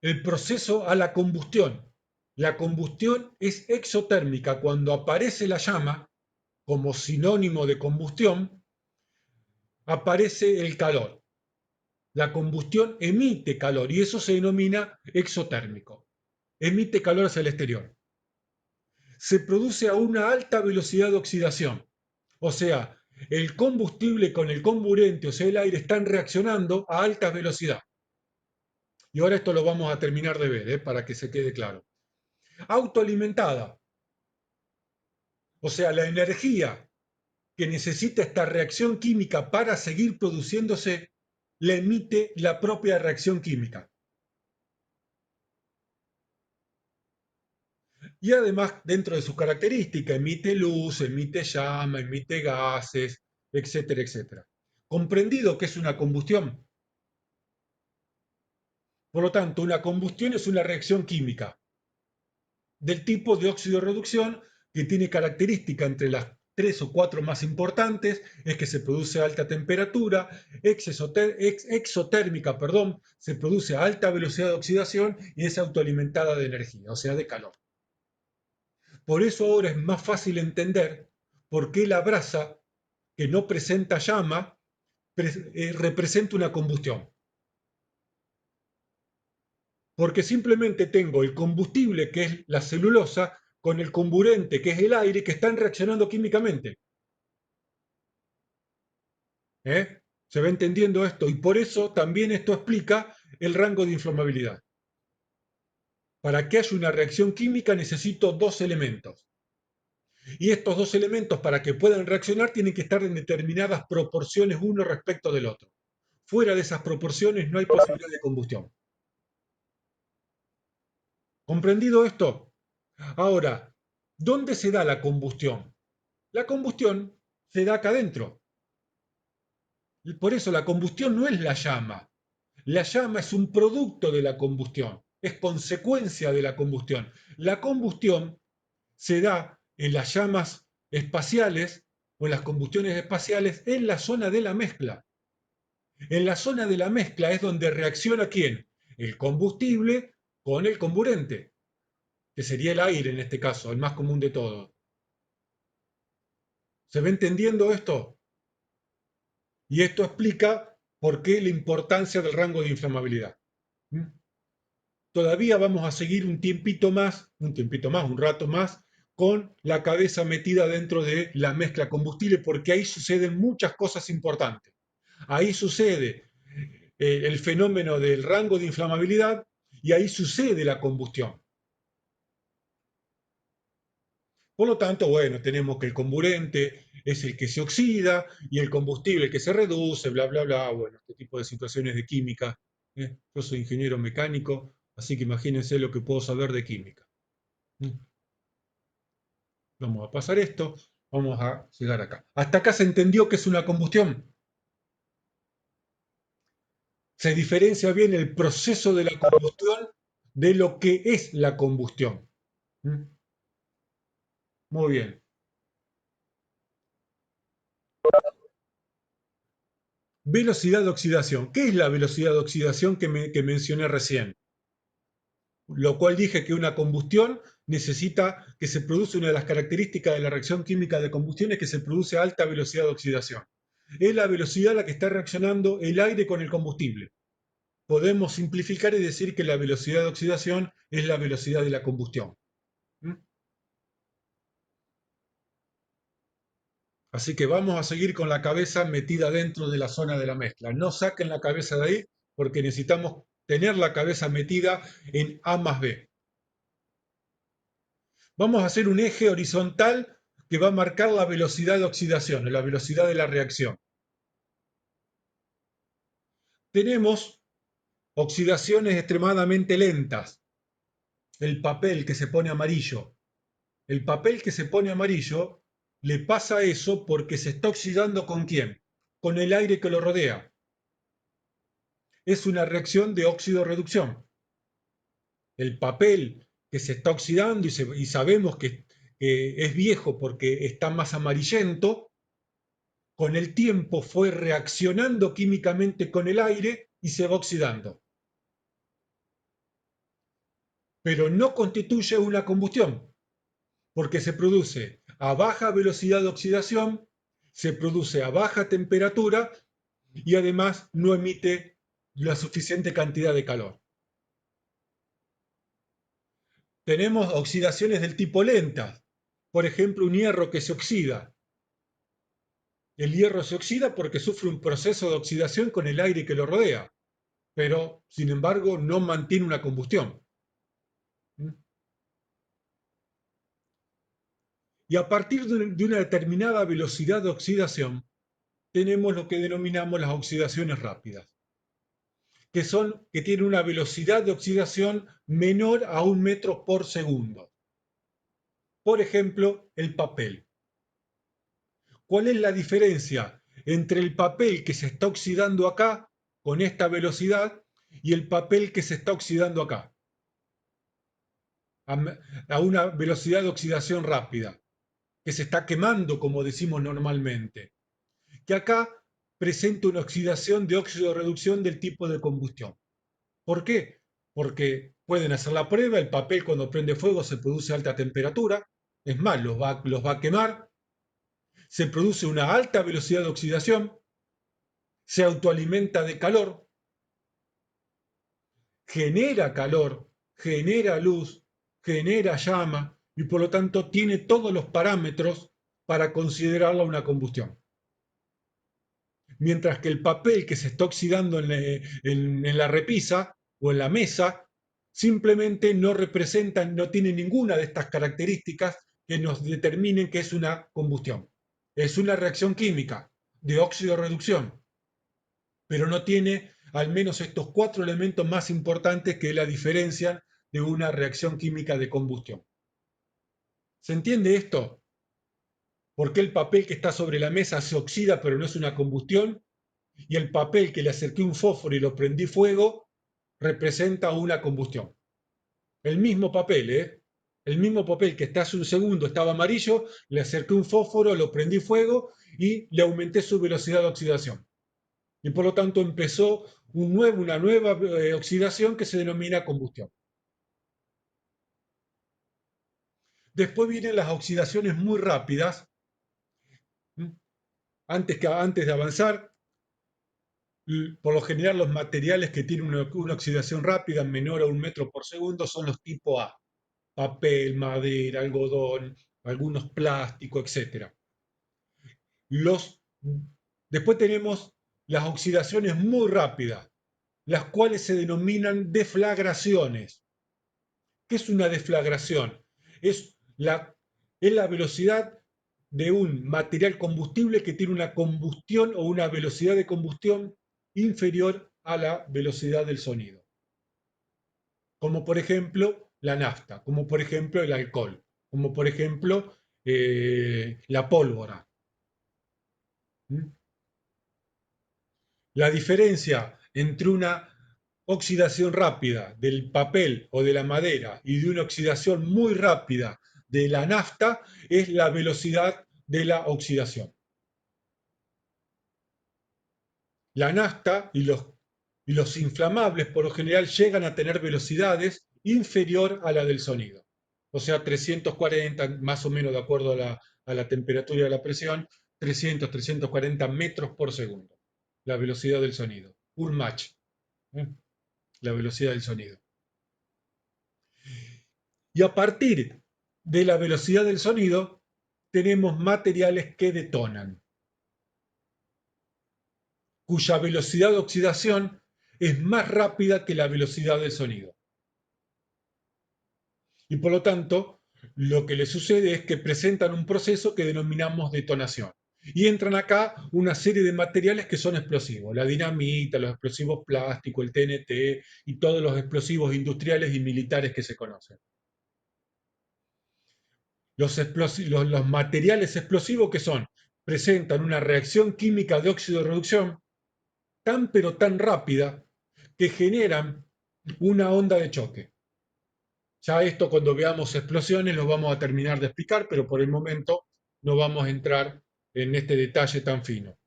el proceso a la combustión. La combustión es exotérmica. Cuando aparece la llama, como sinónimo de combustión, aparece el calor. La combustión emite calor y eso se denomina exotérmico. Emite calor hacia el exterior. Se produce a una alta velocidad de oxidación. O sea, el combustible con el comburente, o sea, el aire, están reaccionando a alta velocidad. Y ahora esto lo vamos a terminar de ver, para que se quede claro. Autoalimentada. O sea, la energía que necesita esta reacción química para seguir produciéndose, la emite la propia reacción química. Y además, dentro de sus características, emite luz, emite llama, emite gases, etcétera, etcétera. Comprendido que es una combustión. Por lo tanto, una combustión es una reacción química del tipo de óxido-reducción que tiene características entre las tres o cuatro más importantes, es que se produce a alta temperatura, exotérmica, perdón, se produce a alta velocidad de oxidación y es autoalimentada de energía, o sea, de calor. Por eso ahora es más fácil entender por qué la brasa que no presenta llama representa una combustión. Porque simplemente tengo el combustible, que es la celulosa, con el comburente, que es el aire, que están reaccionando químicamente. ¿Eh? ¿Se va entendiendo esto? Y por eso también esto explica el rango de inflamabilidad. Para que haya una reacción química necesito dos elementos. Y estos dos elementos, para que puedan reaccionar, tienen que estar en determinadas proporciones uno respecto del otro. Fuera de esas proporciones no hay posibilidad de combustión. ¿Comprendido esto? Ahora, ¿dónde se da la combustión? La combustión se da acá adentro. Por eso la combustión no es la llama. La llama es un producto de la combustión, es consecuencia de la combustión. La combustión se da en las llamas espaciales o en las combustiones espaciales en la zona de la mezcla. En la zona de la mezcla es donde reacciona ¿quién? El combustible con el comburente, que sería el aire en este caso, el más común de todos. ¿Se va entendiendo esto? Y esto explica por qué la importancia del rango de inflamabilidad. ¿Mm? Todavía vamos a seguir un rato más, con la cabeza metida dentro de la mezcla combustible, porque ahí suceden muchas cosas importantes. Ahí sucede el fenómeno del rango de inflamabilidad y ahí sucede la combustión. Por lo tanto, bueno, tenemos que el comburente es el que se oxida y el combustible el que se reduce, bla, bla, bla. Bueno, este tipo de situaciones de química. Yo soy ingeniero mecánico, así que imagínense lo que puedo saber de química. ¿eh? Vamos a pasar esto, vamos a llegar acá. Hasta acá se entendió que es una combustión. Se diferencia bien el proceso de la combustión de lo que es la combustión. ¿Mm? Muy bien. Velocidad de oxidación. ¿Qué es la velocidad de oxidación que mencioné recién? Lo cual dije que una combustión necesita que se produce una de las características de la reacción química de combustión es que se produce a alta velocidad de oxidación. Es la velocidad a la que está reaccionando el aire con el combustible. Podemos simplificar y decir que la velocidad de oxidación es la velocidad de la combustión. ¿Mm? Así que vamos a seguir con la cabeza metida dentro de la zona de la mezcla. No saquen la cabeza de ahí porque necesitamos tener la cabeza metida en A más B. Vamos a hacer un eje horizontal que va a marcar la velocidad de oxidación, la velocidad de la reacción. Tenemos oxidaciones extremadamente lentas. El papel que se pone amarillo. El papel que se pone amarillo le pasa eso porque se está oxidando ¿con quién? Con el aire que lo rodea. Es una reacción de óxido-reducción. El papel que se está oxidando y sabemos que es viejo porque está más amarillento, con el tiempo fue reaccionando químicamente con el aire y se va oxidando. Pero no constituye una combustión, porque se produce a baja velocidad de oxidación, se produce a baja temperatura y además no emite la suficiente cantidad de calor. Tenemos oxidaciones del tipo lenta, por ejemplo, un hierro que se oxida. El hierro se oxida porque sufre un proceso de oxidación con el aire que lo rodea, pero sin embargo no mantiene una combustión. Y a partir de una determinada velocidad de oxidación, tenemos lo que denominamos las oxidaciones rápidas, que tienen una velocidad de oxidación menor a 1 metro por segundo. Por ejemplo, el papel. ¿Cuál es la diferencia entre el papel que se está oxidando acá con esta velocidad y el papel que se está oxidando acá a una velocidad de oxidación rápida, que se está quemando, como decimos normalmente? Que acá presenta una oxidación de óxido-reducción del tipo de combustión. ¿Por qué? Porque pueden hacer la prueba, el papel cuando prende fuego se produce a alta temperatura, es más, los va a quemar, se produce una alta velocidad de oxidación, se autoalimenta de calor, genera calor, genera luz, genera llama y por lo tanto tiene todos los parámetros para considerarla una combustión. Mientras que el papel que se está oxidando en la repisa o en la mesa simplemente no representan, no tienen ninguna de estas características que nos determinen que es una combustión. Es una reacción química de óxido-reducción, pero no tiene al menos estos cuatro elementos más importantes que la diferencian de una reacción química de combustión. ¿Se entiende esto? ¿Por qué el papel que está sobre la mesa se oxida pero no es una combustión? Y el papel que le acerqué un fósforo y lo prendí fuego representa una combustión. El mismo papel, ¿eh? El mismo papel que hasta hace un segundo estaba amarillo, le acerqué un fósforo, lo prendí fuego y le aumenté su velocidad de oxidación. Y por lo tanto empezó una nueva oxidación que se denomina combustión. Después vienen las oxidaciones muy rápidas. Antes de avanzar, por lo general los materiales que tienen una oxidación rápida menor a 1 metro por segundo son los tipo A. Papel, madera, algodón, algunos plásticos, etcétera. Los, Después tenemos las oxidaciones muy rápidas, las cuales se denominan deflagraciones. ¿Qué es una deflagración? Es es la velocidad de un material combustible que tiene una combustión o una velocidad de combustión inferior a la velocidad del sonido. Como por ejemplo la nafta, como por ejemplo el alcohol, como por ejemplo la pólvora. ¿Mm? La diferencia entre una oxidación rápida del papel o de la madera y de una oxidación muy rápida de la nafta es la velocidad de la oxidación. La nafta y los inflamables por lo general llegan a tener velocidades inferior a la del sonido. O sea, 340, más o menos de acuerdo a la temperatura y a la presión, 340 metros por segundo, la velocidad del sonido. Un Mach, ¿eh? La velocidad del sonido. Y a partir de la velocidad del sonido, tenemos materiales que detonan, cuya velocidad de oxidación es más rápida que la velocidad del sonido. Y por lo tanto, lo que le sucede es que presentan un proceso que denominamos detonación. Y entran acá una serie de materiales que son explosivos, la dinamita, los explosivos plásticos, el TNT y todos los explosivos industriales y militares que se conocen. Los materiales explosivos que son, presentan una reacción química de óxido de reducción tan pero tan rápida que generan una onda de choque. Ya esto cuando veamos explosiones lo vamos a terminar de explicar, pero por el momento no vamos a entrar en este detalle tan fino.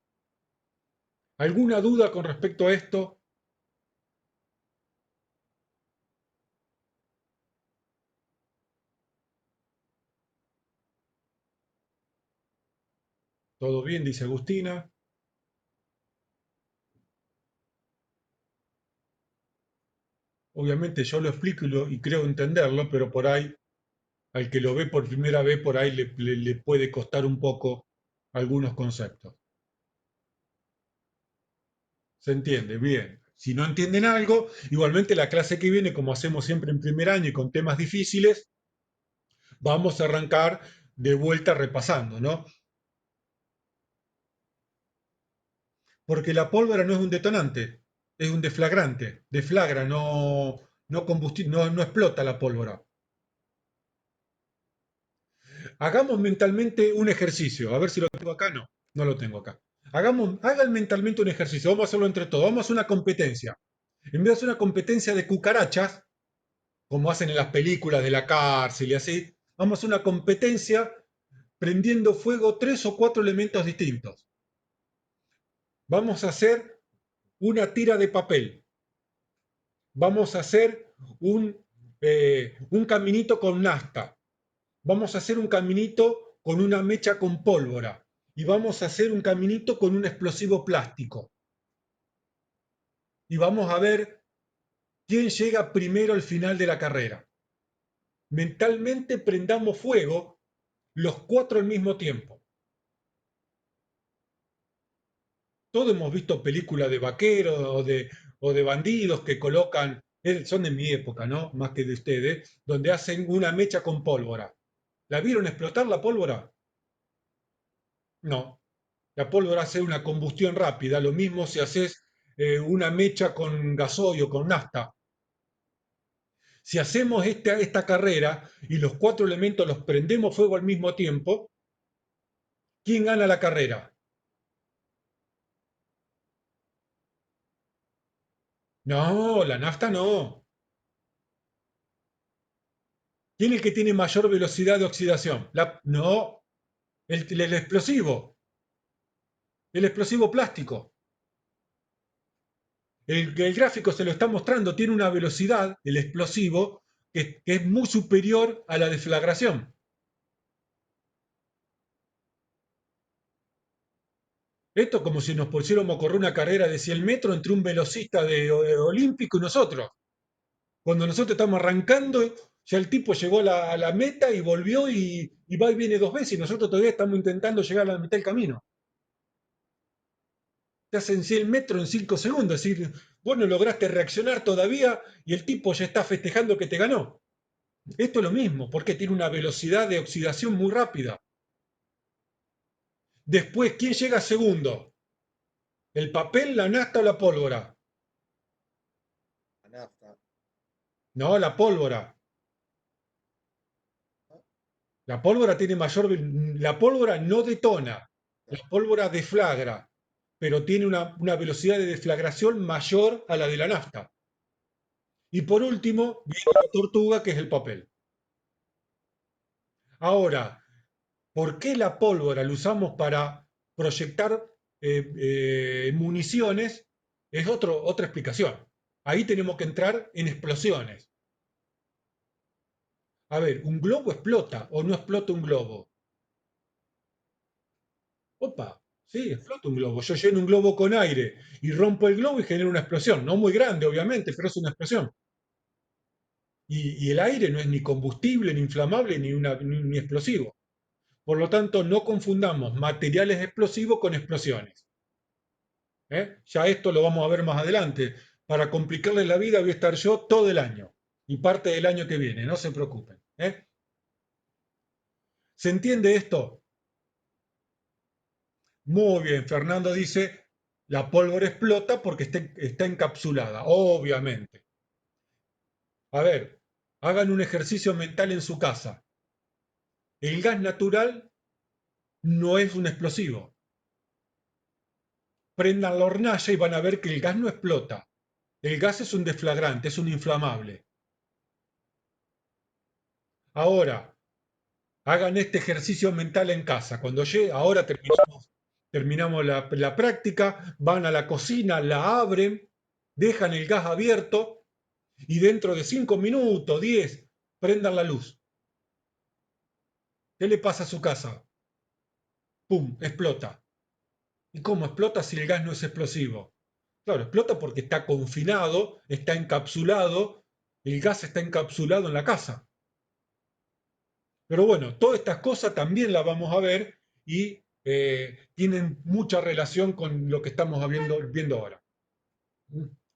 ¿Alguna duda con respecto a esto? ¿Todo bien? Dice Agustina. Obviamente yo lo explico y creo entenderlo, pero por ahí, al que lo ve por primera vez, por ahí le puede costar un poco algunos conceptos. ¿Se entiende? Bien. Si no entienden algo, igualmente la clase que viene, como hacemos siempre en primer año y con temas difíciles, vamos a arrancar de vuelta repasando, ¿no? Porque la pólvora no es un detonante, es un deflagrante. Deflagra, no explota la pólvora. Hagamos mentalmente un ejercicio. A ver si lo tengo acá. No, no lo tengo acá. Hagan mentalmente un ejercicio. Vamos a hacerlo entre todos. Vamos a hacer una competencia. En vez de hacer una competencia de cucarachas, como hacen en las películas de la cárcel y así, vamos a hacer una competencia prendiendo fuego tres o cuatro elementos distintos. Vamos a hacer una tira de papel. Vamos a hacer un caminito con nafta. Vamos a hacer un caminito con una mecha con pólvora. Y vamos a hacer un caminito con un explosivo plástico. Y vamos a ver quién llega primero al final de la carrera. Mentalmente prendamos fuego los cuatro al mismo tiempo. Todos hemos visto películas de vaqueros o de bandidos que colocan son de mi época, ¿no? Más que de ustedes, donde hacen una mecha con pólvora. ¿La vieron explotar la pólvora? No. La pólvora hace una combustión rápida, lo mismo si haces una mecha con gasoil o con nafta. Si hacemos esta carrera y los cuatro elementos los prendemos fuego al mismo tiempo, ¿quién gana la carrera? No, la nafta no. ¿Quién es el que tiene mayor velocidad de oxidación? No, el explosivo plástico. El gráfico se lo está mostrando, tiene una velocidad, el explosivo, que es muy superior a la deflagración. Esto es como si nos pusiéramos a correr una carrera de 100 metros entre un velocista olímpico y nosotros. Cuando nosotros estamos arrancando, ya el tipo llegó a la meta y volvió y va y viene dos veces y nosotros todavía estamos intentando llegar a la mitad del camino. Te hacen 100 metros en 5 segundos, es decir, vos no lograste reaccionar todavía y el tipo ya está festejando que te ganó. Esto es lo mismo, porque tiene una velocidad de oxidación muy rápida. Después, ¿quién llega segundo? ¿El papel, la nafta o la pólvora? La nafta. No, la pólvora. La pólvora tiene mayor. La pólvora no detona, la pólvora deflagra, pero tiene una velocidad de deflagración mayor a la de la nafta. Y por último, viene la tortuga, que es el papel. Ahora, ¿por qué la pólvora la usamos para proyectar municiones? Es otra explicación. Ahí tenemos que entrar en explosiones. A ver, ¿un globo explota o no explota un globo? Opa, sí, explota un globo. Yo lleno un globo con aire y rompo el globo y genero una explosión. No muy grande, obviamente, pero es una explosión. Y el aire no es ni combustible, ni inflamable, ni explosivo. Por lo tanto, no confundamos materiales explosivos con explosiones. ¿Eh? Ya esto lo vamos a ver más adelante. Para complicarles la vida voy a estar yo todo el año y parte del año que viene, no se preocupen. ¿Eh? ¿Se entiende esto? Muy bien, Fernando dice, la pólvora explota porque está encapsulada, obviamente. A ver, hagan un ejercicio mental en su casa. El gas natural no es un explosivo. Prendan la hornalla y van a ver que el gas no explota. El gas es un deflagrante, es un inflamable. Ahora, hagan este ejercicio mental en casa. Cuando llegue, ahora terminamos la práctica, van a la cocina, la abren, dejan el gas abierto y dentro de 5 minutos, 10, prendan la luz. ¿Qué le pasa a su casa? ¡Pum! Explota. ¿Y cómo explota si el gas no es explosivo? Claro, explota porque está confinado, está encapsulado, el gas está encapsulado en la casa. Pero bueno, todas estas cosas también las vamos a ver y tienen mucha relación con lo que estamos viendo ahora.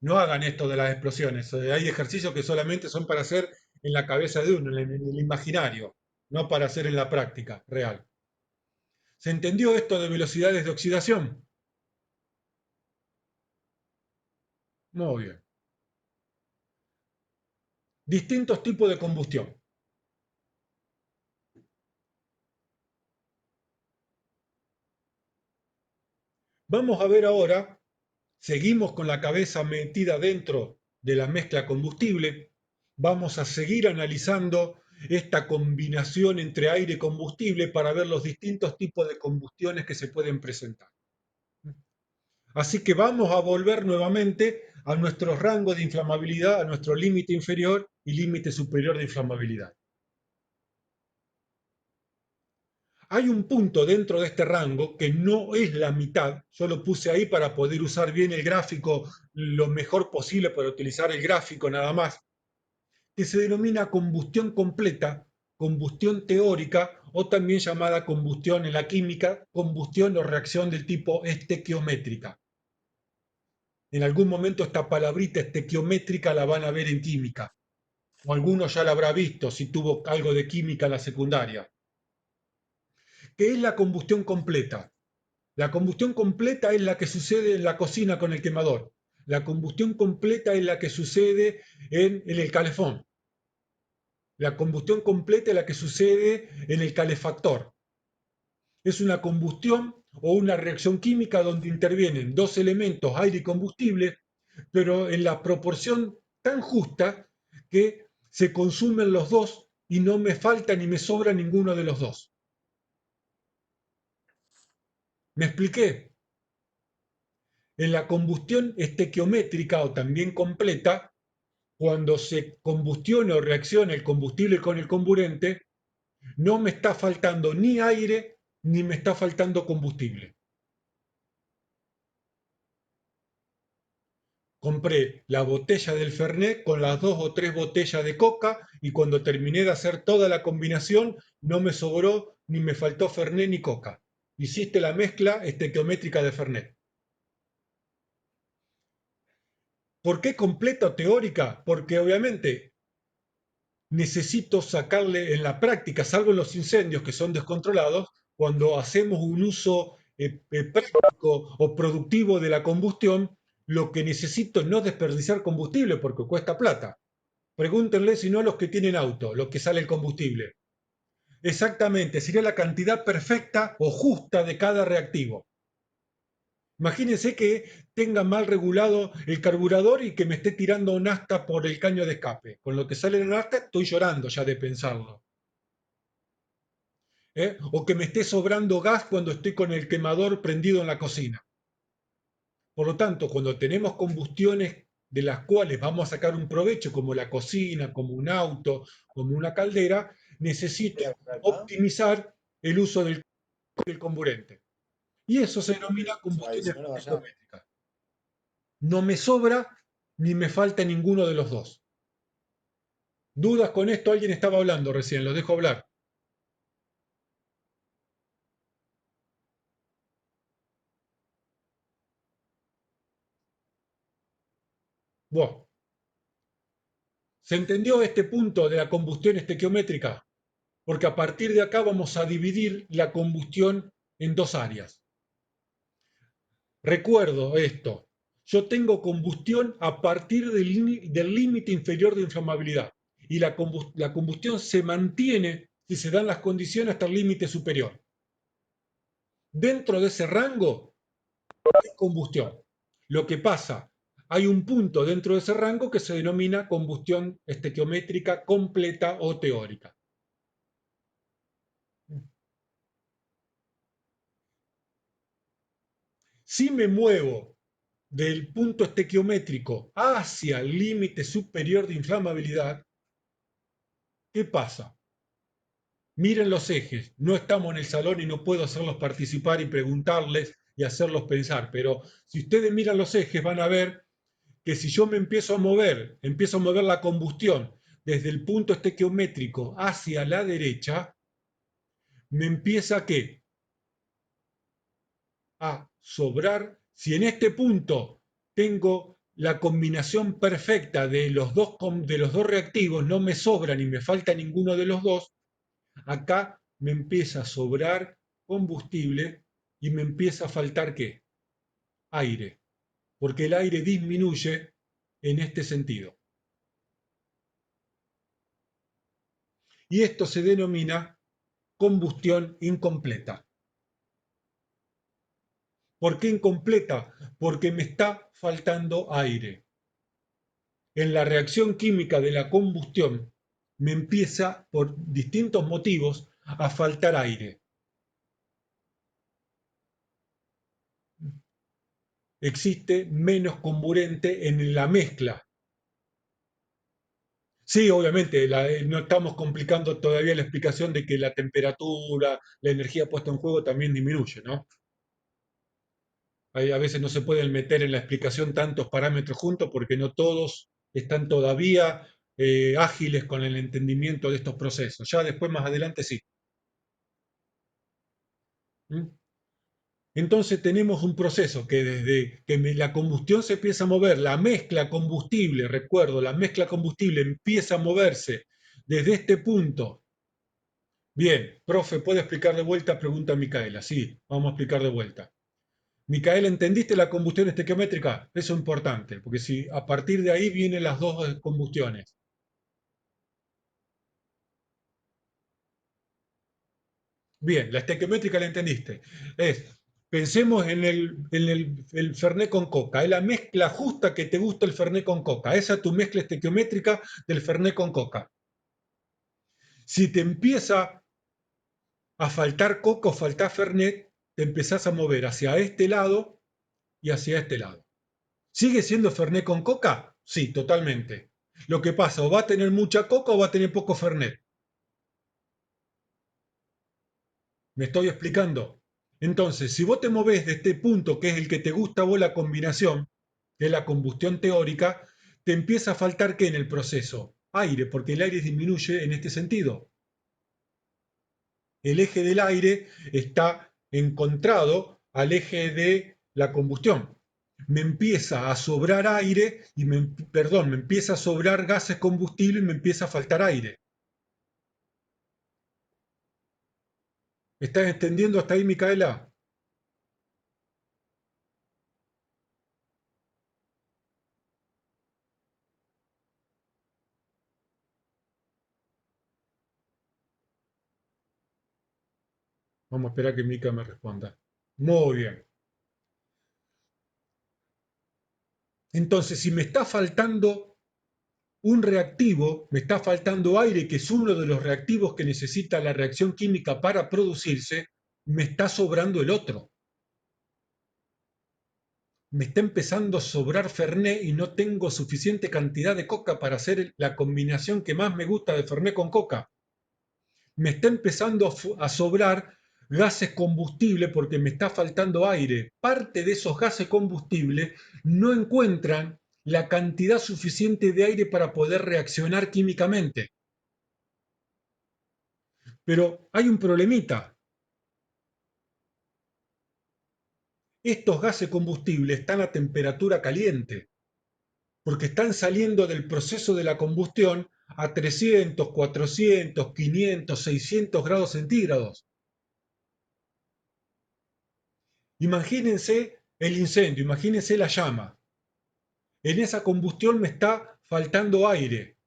No hagan esto de las explosiones. Hay ejercicios que solamente son para hacer en la cabeza de uno, en el imaginario, no para hacer en la práctica real. ¿Se entendió esto de velocidades de oxidación? Muy bien. Distintos tipos de combustión. Vamos a ver ahora, seguimos con la cabeza metida dentro de la mezcla combustible, vamos a seguir analizando esta combinación entre aire y combustible para ver los distintos tipos de combustiones que se pueden presentar. Así que vamos a volver nuevamente a nuestro rango de inflamabilidad, a nuestro límite inferior y límite superior de inflamabilidad. Hay un punto dentro de este rango que no es la mitad, yo lo puse ahí para poder usar bien el gráfico lo mejor posible para utilizar el gráfico nada más, que se denomina combustión completa, combustión teórica o también llamada combustión en la química, combustión o reacción del tipo estequiométrica. En algún momento esta palabrita estequiométrica la van a ver en química, o alguno ya la habrá visto si tuvo algo de química en la secundaria, que es la combustión completa. La combustión completa es la que sucede en la cocina con el quemador. La combustión completa es la que sucede en el calefón. La combustión completa es la que sucede en el calefactor. Es una combustión o una reacción química donde intervienen dos elementos, aire y combustible, pero en la proporción tan justa que se consumen los dos y no me falta ni me sobra ninguno de los dos. ¿Me expliqué? En la combustión estequiométrica o también completa, cuando se combustiona o reacciona el combustible con el comburente, no me está faltando ni aire ni me está faltando combustible. Compré la botella del Fernet con las 2 o 3 botellas de coca y cuando terminé de hacer toda la combinación no me sobró ni me faltó Fernet ni coca. Hiciste la mezcla estequiométrica de Fernet. ¿Por qué completa o teórica? Porque obviamente necesito sacarle en la práctica, salvo en los incendios que son descontrolados, cuando hacemos un uso práctico o productivo de la combustión, lo que necesito es no desperdiciar combustible porque cuesta plata. Pregúntenle si no a los que tienen auto, los que sale el combustible. Exactamente, sería la cantidad perfecta o justa de cada reactivo. Imagínense que tenga mal regulado el carburador y que me esté tirando nafta por el caño de escape. Con lo que sale la nafta estoy llorando ya de pensarlo. O que me esté sobrando gas cuando estoy con el quemador prendido en la cocina. Por lo tanto, cuando tenemos combustiones de las cuales vamos a sacar un provecho, como la cocina, como un auto, como una caldera, necesito optimizar el uso del comburente. Y eso se denomina combustión Si no, no vayamos. estequiométrica. No me sobra ni me falta ninguno de los dos. ¿Dudas con esto? Alguien estaba hablando recién, los dejo hablar. Bueno, ¿se entendió este punto de la combustión estequiométrica? Porque a partir de acá vamos a dividir la combustión en dos áreas. Recuerdo esto, yo tengo combustión a partir del límite inferior de inflamabilidad y la combustión se mantiene si se dan las condiciones hasta el límite superior. Dentro de ese rango hay combustión. Lo que pasa, hay un punto dentro de ese rango que se denomina combustión estequiométrica completa o teórica. Si me muevo del punto estequiométrico hacia el límite superior de inflamabilidad, ¿qué pasa? Miren los ejes, no estamos en el salón y no puedo hacerlos participar y preguntarles y hacerlos pensar, pero si ustedes miran los ejes van a ver que si yo me empiezo a mover la combustión desde el punto estequiométrico hacia la derecha, me empieza ¿qué? A sobrar. Si en este punto tengo la combinación perfecta de los dos reactivos, no me sobra ni me falta ninguno de los dos, acá me empieza a sobrar combustible y me empieza a faltar ¿qué? Aire, porque el aire disminuye en este sentido. Y esto se denomina combustión incompleta. ¿Por qué incompleta? Porque me está faltando aire. En la reacción química de la combustión me empieza, por distintos motivos, a faltar aire. Existe menos comburente en la mezcla. Sí, obviamente, no estamos complicando todavía la explicación de que la temperatura, la energía puesta en juego también disminuye, ¿no? A veces no se pueden meter en la explicación tantos parámetros juntos porque no todos están todavía ágiles con el entendimiento de estos procesos. Ya después, más adelante, sí. ¿Mm? Entonces tenemos un proceso que desde que la combustión se empieza a mover, la mezcla combustible, recuerdo, la mezcla combustible empieza a moverse desde este punto. Bien, profe, ¿puede explicar de vuelta? Pregunta Micaela. Sí, vamos a explicar de vuelta. Micaela, ¿entendiste la combustión estequiométrica? Eso es importante, porque si a partir de ahí vienen las dos combustiones. Bien, la estequiométrica la entendiste. Pensemos en el Fernet con coca. Es la mezcla justa que te gusta el Fernet con coca. Esa es tu mezcla estequiométrica del Fernet con coca. Si te empieza a faltar coca o faltar Fernet, te empezás a mover hacia este lado y hacia este lado. ¿Sigue siendo Fernet con coca? Sí, totalmente. Lo que pasa, o va a tener mucha coca o va a tener poco Fernet. ¿Me estoy explicando? Entonces, si vos te movés de este punto, que es el que te gusta a vos la combinación, que es la combustión teórica, te empieza a faltar ¿qué en el proceso? Aire, porque el aire disminuye en este sentido. El eje del aire está encontrado al eje de la combustión. Me empieza a sobrar aire y me empieza a sobrar gases combustibles y me empieza a faltar aire. ¿Estás entendiendo hasta ahí, Micaela? Vamos a esperar que Mica me responda. Muy bien. Entonces, si me está faltando un reactivo, me está faltando aire, que es uno de los reactivos que necesita la reacción química para producirse, me está sobrando el otro. Me está empezando a sobrar Fernet y no tengo suficiente cantidad de coca para hacer la combinación que más me gusta de Fernet con coca. Me está empezando a sobrar gases combustibles porque me está faltando aire. Parte de esos gases combustibles no encuentran la cantidad suficiente de aire para poder reaccionar químicamente. Pero hay un problemita. Estos gases combustibles están a temperatura caliente porque están saliendo del proceso de la combustión a 300, 400, 500, 600 grados centígrados. Imagínense el incendio, imagínense la llama. En esa combustión me está faltando aire.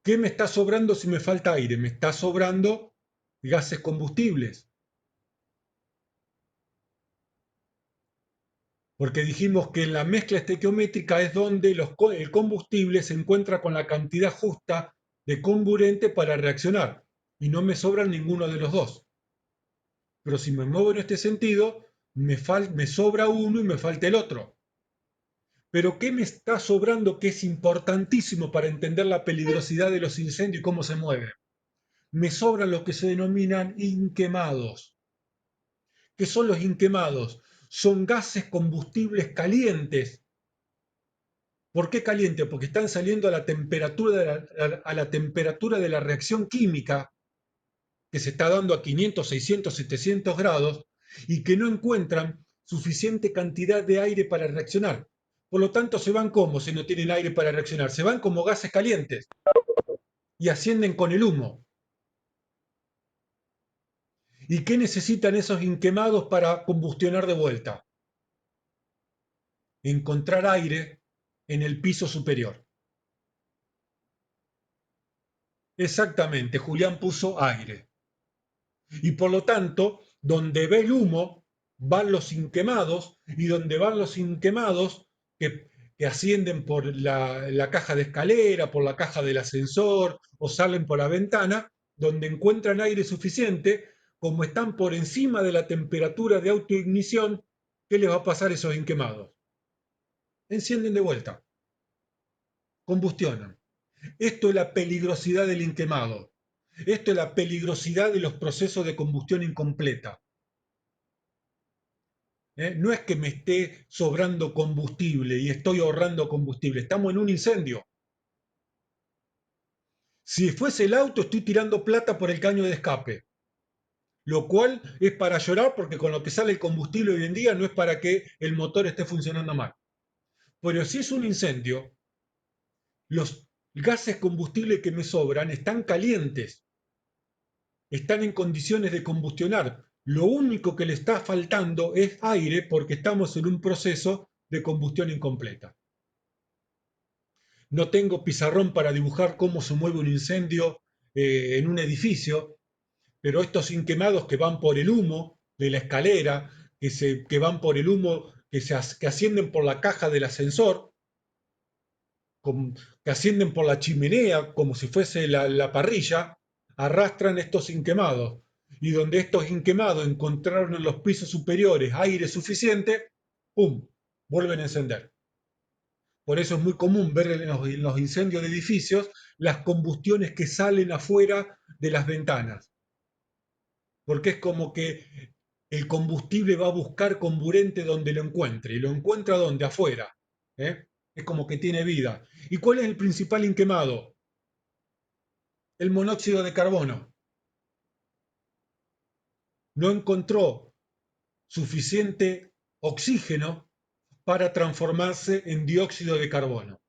¿Qué me está sobrando si me falta aire? Me está sobrando gases combustibles. Porque dijimos que en la mezcla estequiométrica es donde el combustible se encuentra con la cantidad justa de comburente para reaccionar. Y no me sobran ninguno de los dos. Pero si me muevo en este sentido, me sobra uno y me falta el otro. Pero ¿qué me está sobrando que es importantísimo para entender la peligrosidad de los incendios y cómo se mueven? Me sobran los que se denominan inquemados. ¿Qué son los inquemados? Son gases combustibles calientes. ¿Por qué calientes? Porque están saliendo a la temperatura a la temperatura de la reacción química que se está dando a 500, 600, 700 grados y que no encuentran suficiente cantidad de aire para reaccionar. Por lo tanto, se van como si no tienen aire para reaccionar, se van como gases calientes y ascienden con el humo. ¿Y qué necesitan esos inquemados para combustionar de vuelta? Encontrar aire en el piso superior. Exactamente, Julián puso aire. Y por lo tanto, donde ve el humo, van los inquemados, y donde van los inquemados, que ascienden por la caja de escalera, por la caja del ascensor, o salen por la ventana, donde encuentran aire suficiente, como están por encima de la temperatura de autoignición, ¿qué les va a pasar a esos inquemados? Encienden de vuelta, combustionan. Esto es la peligrosidad del inquemado. Esto es la peligrosidad de los procesos de combustión incompleta. No es que me esté sobrando combustible y estoy ahorrando combustible, estamos en un incendio. Si fuese el auto, estoy tirando plata por el caño de escape. lo cual es para llorar porque con lo que sale el combustible hoy en día no es para que el motor esté funcionando mal. Pero si es un incendio, los gases combustibles que me sobran están calientes, están en condiciones de combustionar. Lo único que le está faltando es aire porque estamos en un proceso de combustión incompleta. No tengo pizarrón para dibujar cómo se mueve un incendio en un edificio, pero estos inquemados que van por el humo de la escalera, que van por el humo, que ascienden por la caja del ascensor, que ascienden por la chimenea como si fuese la parrilla, arrastran estos inquemados. Y donde estos inquemados encontraron en los pisos superiores aire suficiente, ¡pum!, vuelven a encender. Por eso es muy común ver en los incendios de edificios las combustiones que salen afuera de las ventanas. Porque es como que el combustible va a buscar comburente donde lo encuentre. ¿Y lo encuentra donde? Afuera. ¿Eh? Es como que tiene vida. ¿Y cuál es el principal inquemado? El monóxido de carbono. No encontró suficiente oxígeno para transformarse en dióxido de carbono.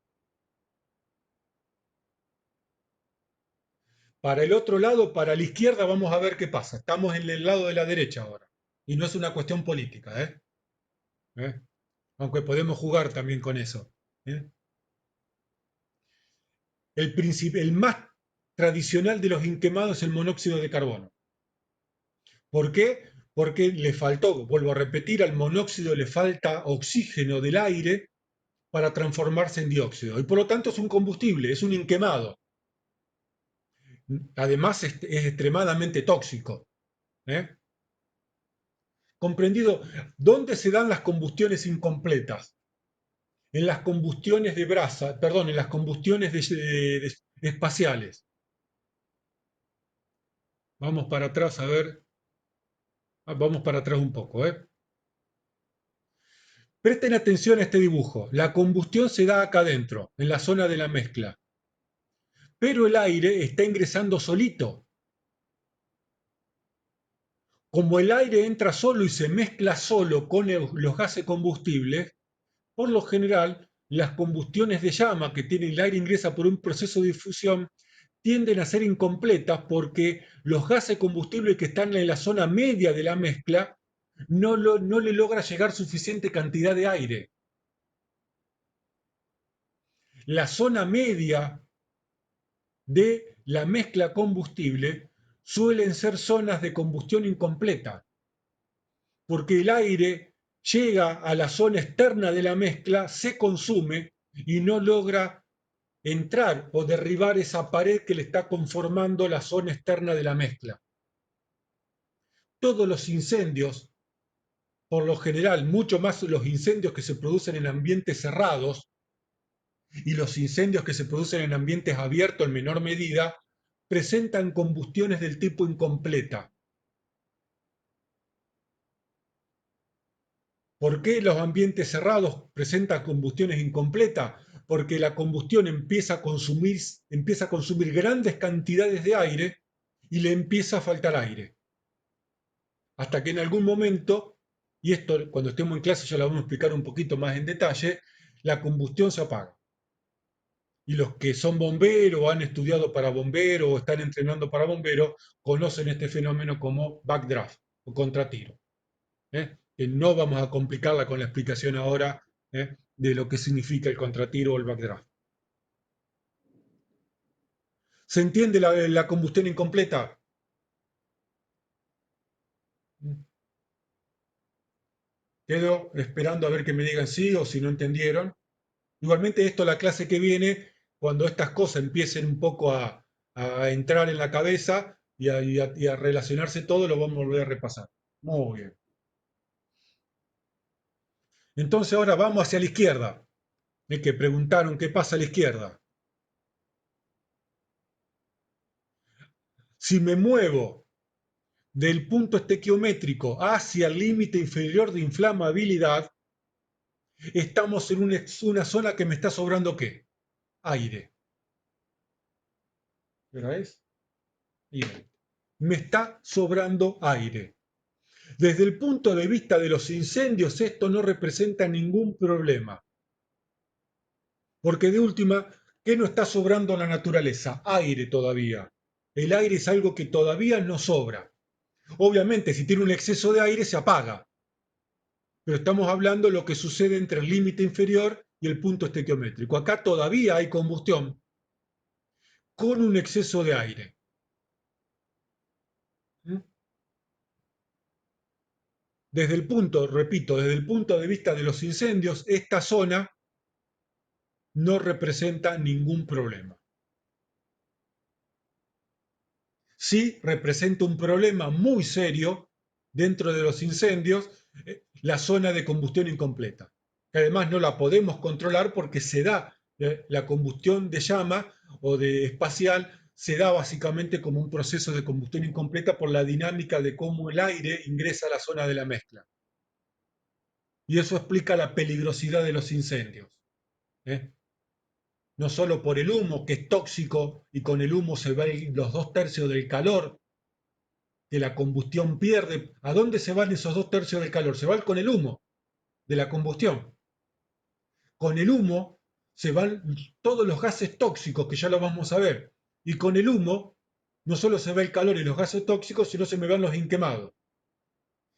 Para el otro lado, para la izquierda, vamos a ver qué pasa. Estamos en el lado de la derecha ahora. Y no es una cuestión política, ¿eh? ¿Eh? Aunque podemos jugar también con eso. ¿Eh? El más tradicional de los inquemados es el monóxido de carbono. ¿Por qué? Porque le faltó, vuelvo a repetir, al monóxido le falta oxígeno del aire para transformarse en dióxido. Y por lo tanto es un combustible, es un inquemado. Además es extremadamente tóxico. ¿Eh? ¿Comprendido? ¿Dónde se dan las combustiones incompletas? En las combustiones de brasa, perdón, en las combustiones espaciales. Vamos para atrás a ver. Vamos para atrás un poco, ¿eh? Presten atención a este dibujo. La combustión se da acá adentro, en la zona de la mezcla. Pero el aire está ingresando solito. Como el aire entra solo y se mezcla solo con los gases combustibles, por lo general, las combustiones de llama que tiene el aire ingresa por un proceso de difusión tienden a ser incompletas porque los gases combustibles que están en la zona media de la mezcla no le logra llegar suficiente cantidad de aire. La zona media de la mezcla combustible suelen ser zonas de combustión incompleta, porque el aire llega a la zona externa de la mezcla, se consume y no logra entrar o derribar esa pared que le está conformando la zona externa de la mezcla. Todos los incendios, por lo general, mucho más los incendios que se producen en ambientes cerrados y los incendios que se producen en ambientes abiertos en menor medida, presentan combustiones del tipo incompleta. ¿Por qué los ambientes cerrados presentan combustiones incompletas? Porque la combustión empieza a consumir grandes cantidades de aire y le empieza a faltar aire. Hasta que en algún momento, y esto cuando estemos en clase ya lo vamos a explicar un poquito más en detalle, la combustión se apaga. Y los que son bomberos o han estudiado para bomberos o están entrenando para bomberos conocen este fenómeno como backdraft o contratiro. Que no vamos a complicarla con la explicación ahora de lo que significa el contratiro o el backdraft. ¿Se entiende la combustión incompleta? Quedo esperando a ver que me digan sí o si no entendieron. Igualmente esto la clase que viene, cuando estas cosas empiecen un poco a entrar en la cabeza y a relacionarse todo, lo vamos a volver a repasar. Muy bien. Entonces ahora vamos hacia la izquierda. Que preguntaron qué pasa a la izquierda. Si me muevo del punto estequiométrico hacia el límite inferior de inflamabilidad, estamos en una zona que me está sobrando ¿qué? Aire. ¿Verdad es? Bien. me está sobrando aire. Desde el punto de vista de los incendios, esto no representa ningún problema. Porque de última, ¿qué no está sobrando en la naturaleza? Aire todavía. El aire es algo que todavía no sobra. Obviamente, si tiene un exceso de aire, se apaga. Pero estamos hablando de lo que sucede entre el límite inferior y el punto estequiométrico. Acá todavía hay combustión con un exceso de aire. ¿Mm? Desde el punto, repito, desde el punto de vista de los incendios, esta zona no representa ningún problema. Sí representa un problema muy serio dentro de los incendios, la zona de combustión incompleta, que además no la podemos controlar porque se da la combustión de llama o de espacial, se da básicamente como un proceso de combustión incompleta por la dinámica de cómo el aire ingresa a la zona de la mezcla. Y eso explica la peligrosidad de los incendios. ¿Eh? No solo por el humo, que es tóxico, y con el humo se ven los 2/3 del calor que la combustión pierde. ¿A dónde se van esos 2/3 del calor? Se van con el humo de la combustión. Con el humo se van todos los gases tóxicos, que ya lo vamos a ver. Y con el humo no solo se va el calor y los gases tóxicos, sino se me van los inquemados.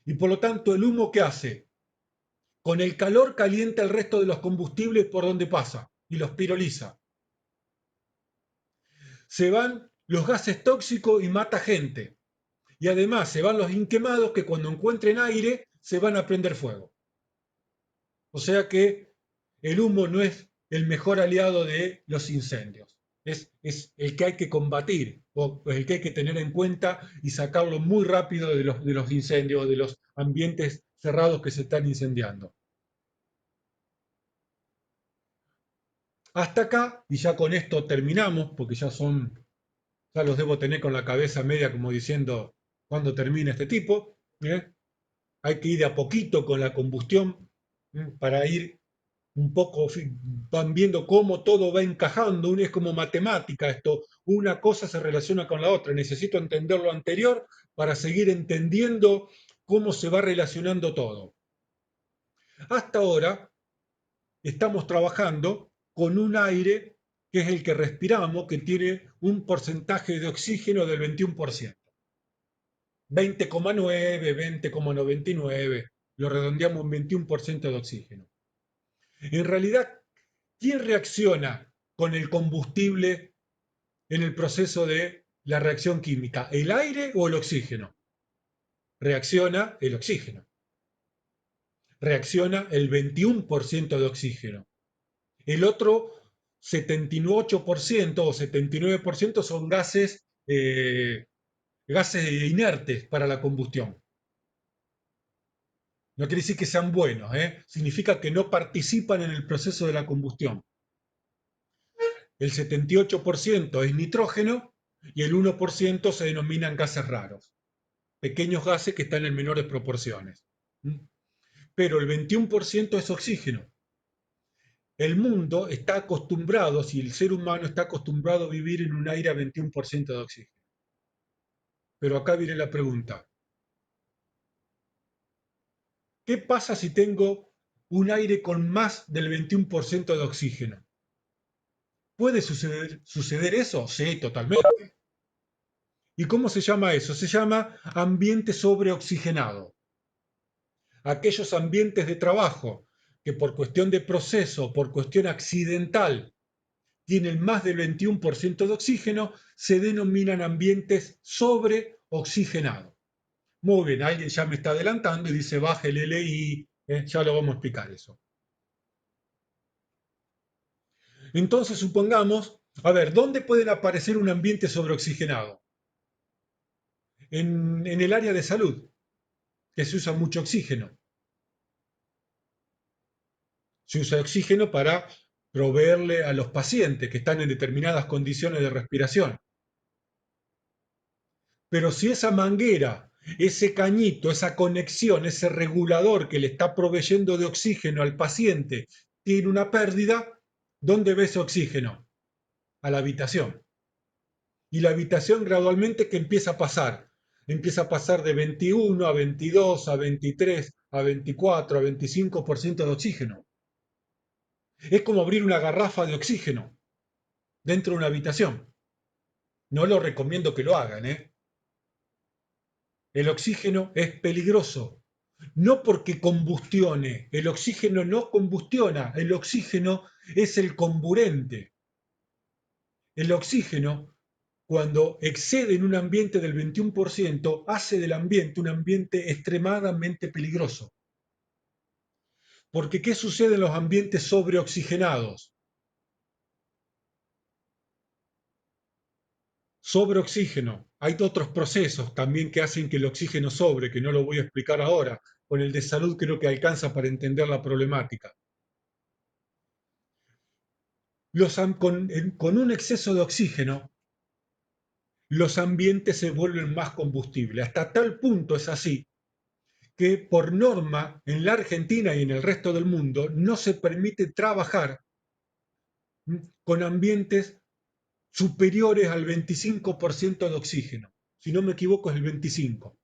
Y por lo tanto, ¿el humo qué hace? Con el calor calienta el resto de los combustibles por donde pasa y los piroliza. Se van los gases tóxicos y mata gente. Y además se van los inquemados que cuando encuentren aire se van a prender fuego. O sea que el humo no es el mejor aliado de los incendios. Es el que hay que combatir o el que hay que tener en cuenta y sacarlo muy rápido de los incendios, de los ambientes cerrados que se están incendiando. Hasta acá, y ya con esto terminamos, porque ya los debo tener con la cabeza media como diciendo cuándo termina este tipo. ¿Eh? Hay que ir de a poquito con la combustión para ir un poco, van viendo cómo todo va encajando, es como matemática esto, una cosa se relaciona con la otra, necesito entender lo anterior para seguir entendiendo cómo se va relacionando todo. Hasta ahora estamos trabajando con un aire que es el que respiramos, que tiene un porcentaje de oxígeno del 21%. 20,9, 20,99, lo redondeamos en 21% de oxígeno. En realidad, ¿quién reacciona con el combustible en el proceso de la reacción química? ¿El aire o el oxígeno? Reacciona el oxígeno. Reacciona el 21% de oxígeno. El otro 78% o 79% son gases inertes para la combustión. No quiere decir que sean buenos, significa que no participan en el proceso de la combustión. El 78% es nitrógeno y el 1% se denominan gases raros, pequeños gases que están en menores proporciones. Pero el 21% es oxígeno. El mundo está acostumbrado, si el ser humano está acostumbrado a vivir en un aire a 21% de oxígeno. Pero acá viene la pregunta. ¿Qué pasa si tengo un aire con más del 21% de oxígeno? ¿Puede suceder eso? Sí, totalmente. ¿Y cómo se llama eso? Se llama ambiente sobreoxigenado. Aquellos ambientes de trabajo que por cuestión de proceso, por cuestión accidental, tienen más del 21% de oxígeno, se denominan ambientes sobreoxigenados. Muy bien, alguien ya me está adelantando y dice baja el LI, ya lo vamos a explicar eso. Entonces supongamos, a ver, ¿dónde pueden aparecer un ambiente sobreoxigenado? En el área de salud, que se usa mucho oxígeno. Se usa oxígeno para proveerle a los pacientes que están en determinadas condiciones de respiración. Pero si esa manguera, ese cañito, esa conexión, ese regulador que le está proveyendo de oxígeno al paciente tiene una pérdida, ¿dónde ve ese oxígeno? A la habitación. Y la habitación gradualmente, ¿qué empieza a pasar? empieza a pasar de 21 a 22, a 23, a 24, a 25% de oxígeno. Es como abrir una garrafa de oxígeno dentro de una habitación. No lo recomiendo que lo hagan, ¿eh? El oxígeno es peligroso. No porque combustione, el oxígeno no combustiona, el oxígeno es el comburente. El oxígeno, cuando excede en un ambiente del 21%, hace del ambiente un ambiente extremadamente peligroso. Porque ¿qué sucede en los ambientes sobreoxigenados? Sobreoxígeno. Hay otros procesos también que hacen que el oxígeno sobre, que no lo voy a explicar ahora. Con el de salud creo que alcanza para entender la problemática. Con un exceso de oxígeno, los ambientes se vuelven más combustibles. Hasta tal punto es así que por norma en la Argentina y en el resto del mundo no se permite trabajar con ambientes superiores al 25% de oxígeno. Si no me equivoco es el 25%.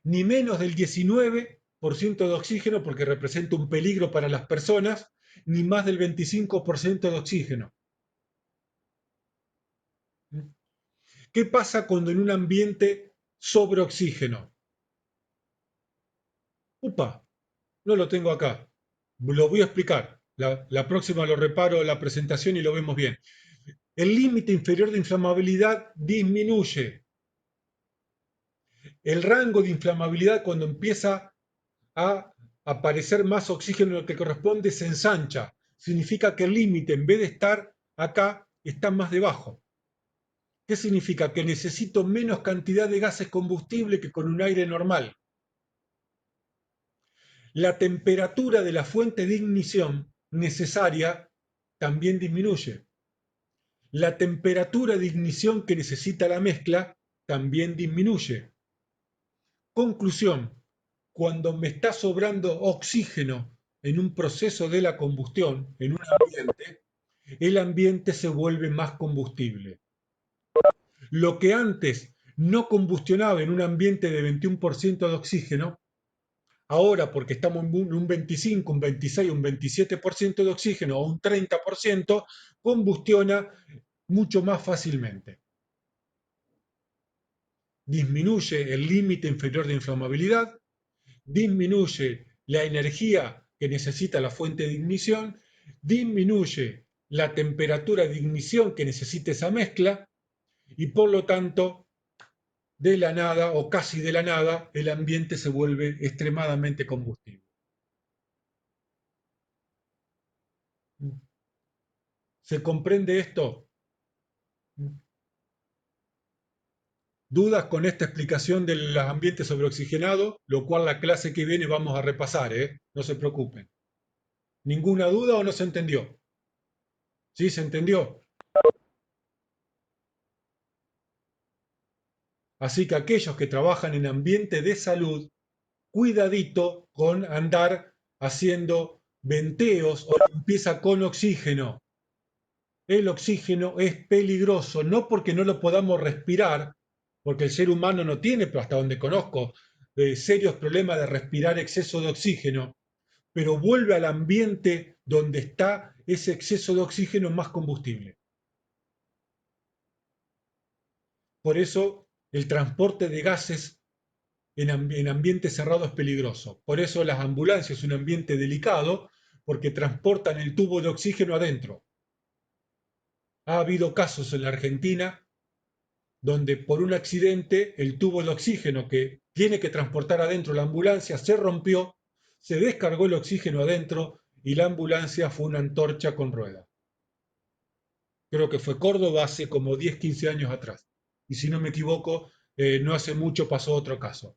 Ni menos del 19% de oxígeno porque representa un peligro para las personas, ni más del 25% de oxígeno. ¿Qué pasa cuando en un ambiente sobre oxígeno? Upa, no lo tengo acá. Lo voy a explicar. La próxima lo reparo la presentación y lo vemos bien. El límite inferior de inflamabilidad disminuye. El rango de inflamabilidad cuando empieza a aparecer más oxígeno de lo que corresponde se ensancha. Significa que el límite en vez de estar acá está más debajo. ¿Qué significa? Que necesito menos cantidad de gases combustible que con un aire normal. La temperatura de la fuente de ignición necesaria también disminuye. La temperatura de ignición que necesita la mezcla también disminuye. Conclusión, cuando me está sobrando oxígeno en un proceso de la combustión, en un ambiente, el ambiente se vuelve más combustible. Lo que antes no combustionaba en un ambiente de 21% de oxígeno, ahora porque estamos en un 25, un 26, un 27% de oxígeno o un 30%, combustiona mucho más fácilmente. Disminuye el límite inferior de inflamabilidad, disminuye la energía que necesita la fuente de ignición, disminuye la temperatura de ignición que necesita esa mezcla y por lo tanto, de la nada o casi de la nada, el ambiente se vuelve extremadamente combustible. ¿Se comprende esto? ¿Dudas con esta explicación del ambiente sobreoxigenado? Lo cual la clase que viene vamos a repasar, ¿eh? No se preocupen. ¿Ninguna duda o no se entendió? ¿Sí se entendió? Así que aquellos que trabajan en ambiente de salud, cuidadito con andar haciendo venteos o limpieza con oxígeno. El oxígeno es peligroso, no porque no lo podamos respirar, porque el ser humano no tiene, hasta donde conozco, serios problemas de respirar exceso de oxígeno, pero vuelve al ambiente donde está ese exceso de oxígeno más combustible. Por eso el transporte de gases en ambiente cerrado es peligroso. Por eso las ambulancias es un ambiente delicado porque transportan el tubo de oxígeno adentro. Ha habido casos en la Argentina donde por un accidente el tubo de oxígeno que tiene que transportar adentro la ambulancia se rompió, se descargó el oxígeno adentro y la ambulancia fue una antorcha con rueda. Creo que fue Córdoba hace como 10, 15 años atrás. Y si no me equivoco, no hace mucho pasó otro caso.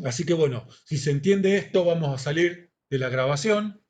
Así que bueno, si se entiende esto, vamos a salir de la grabación.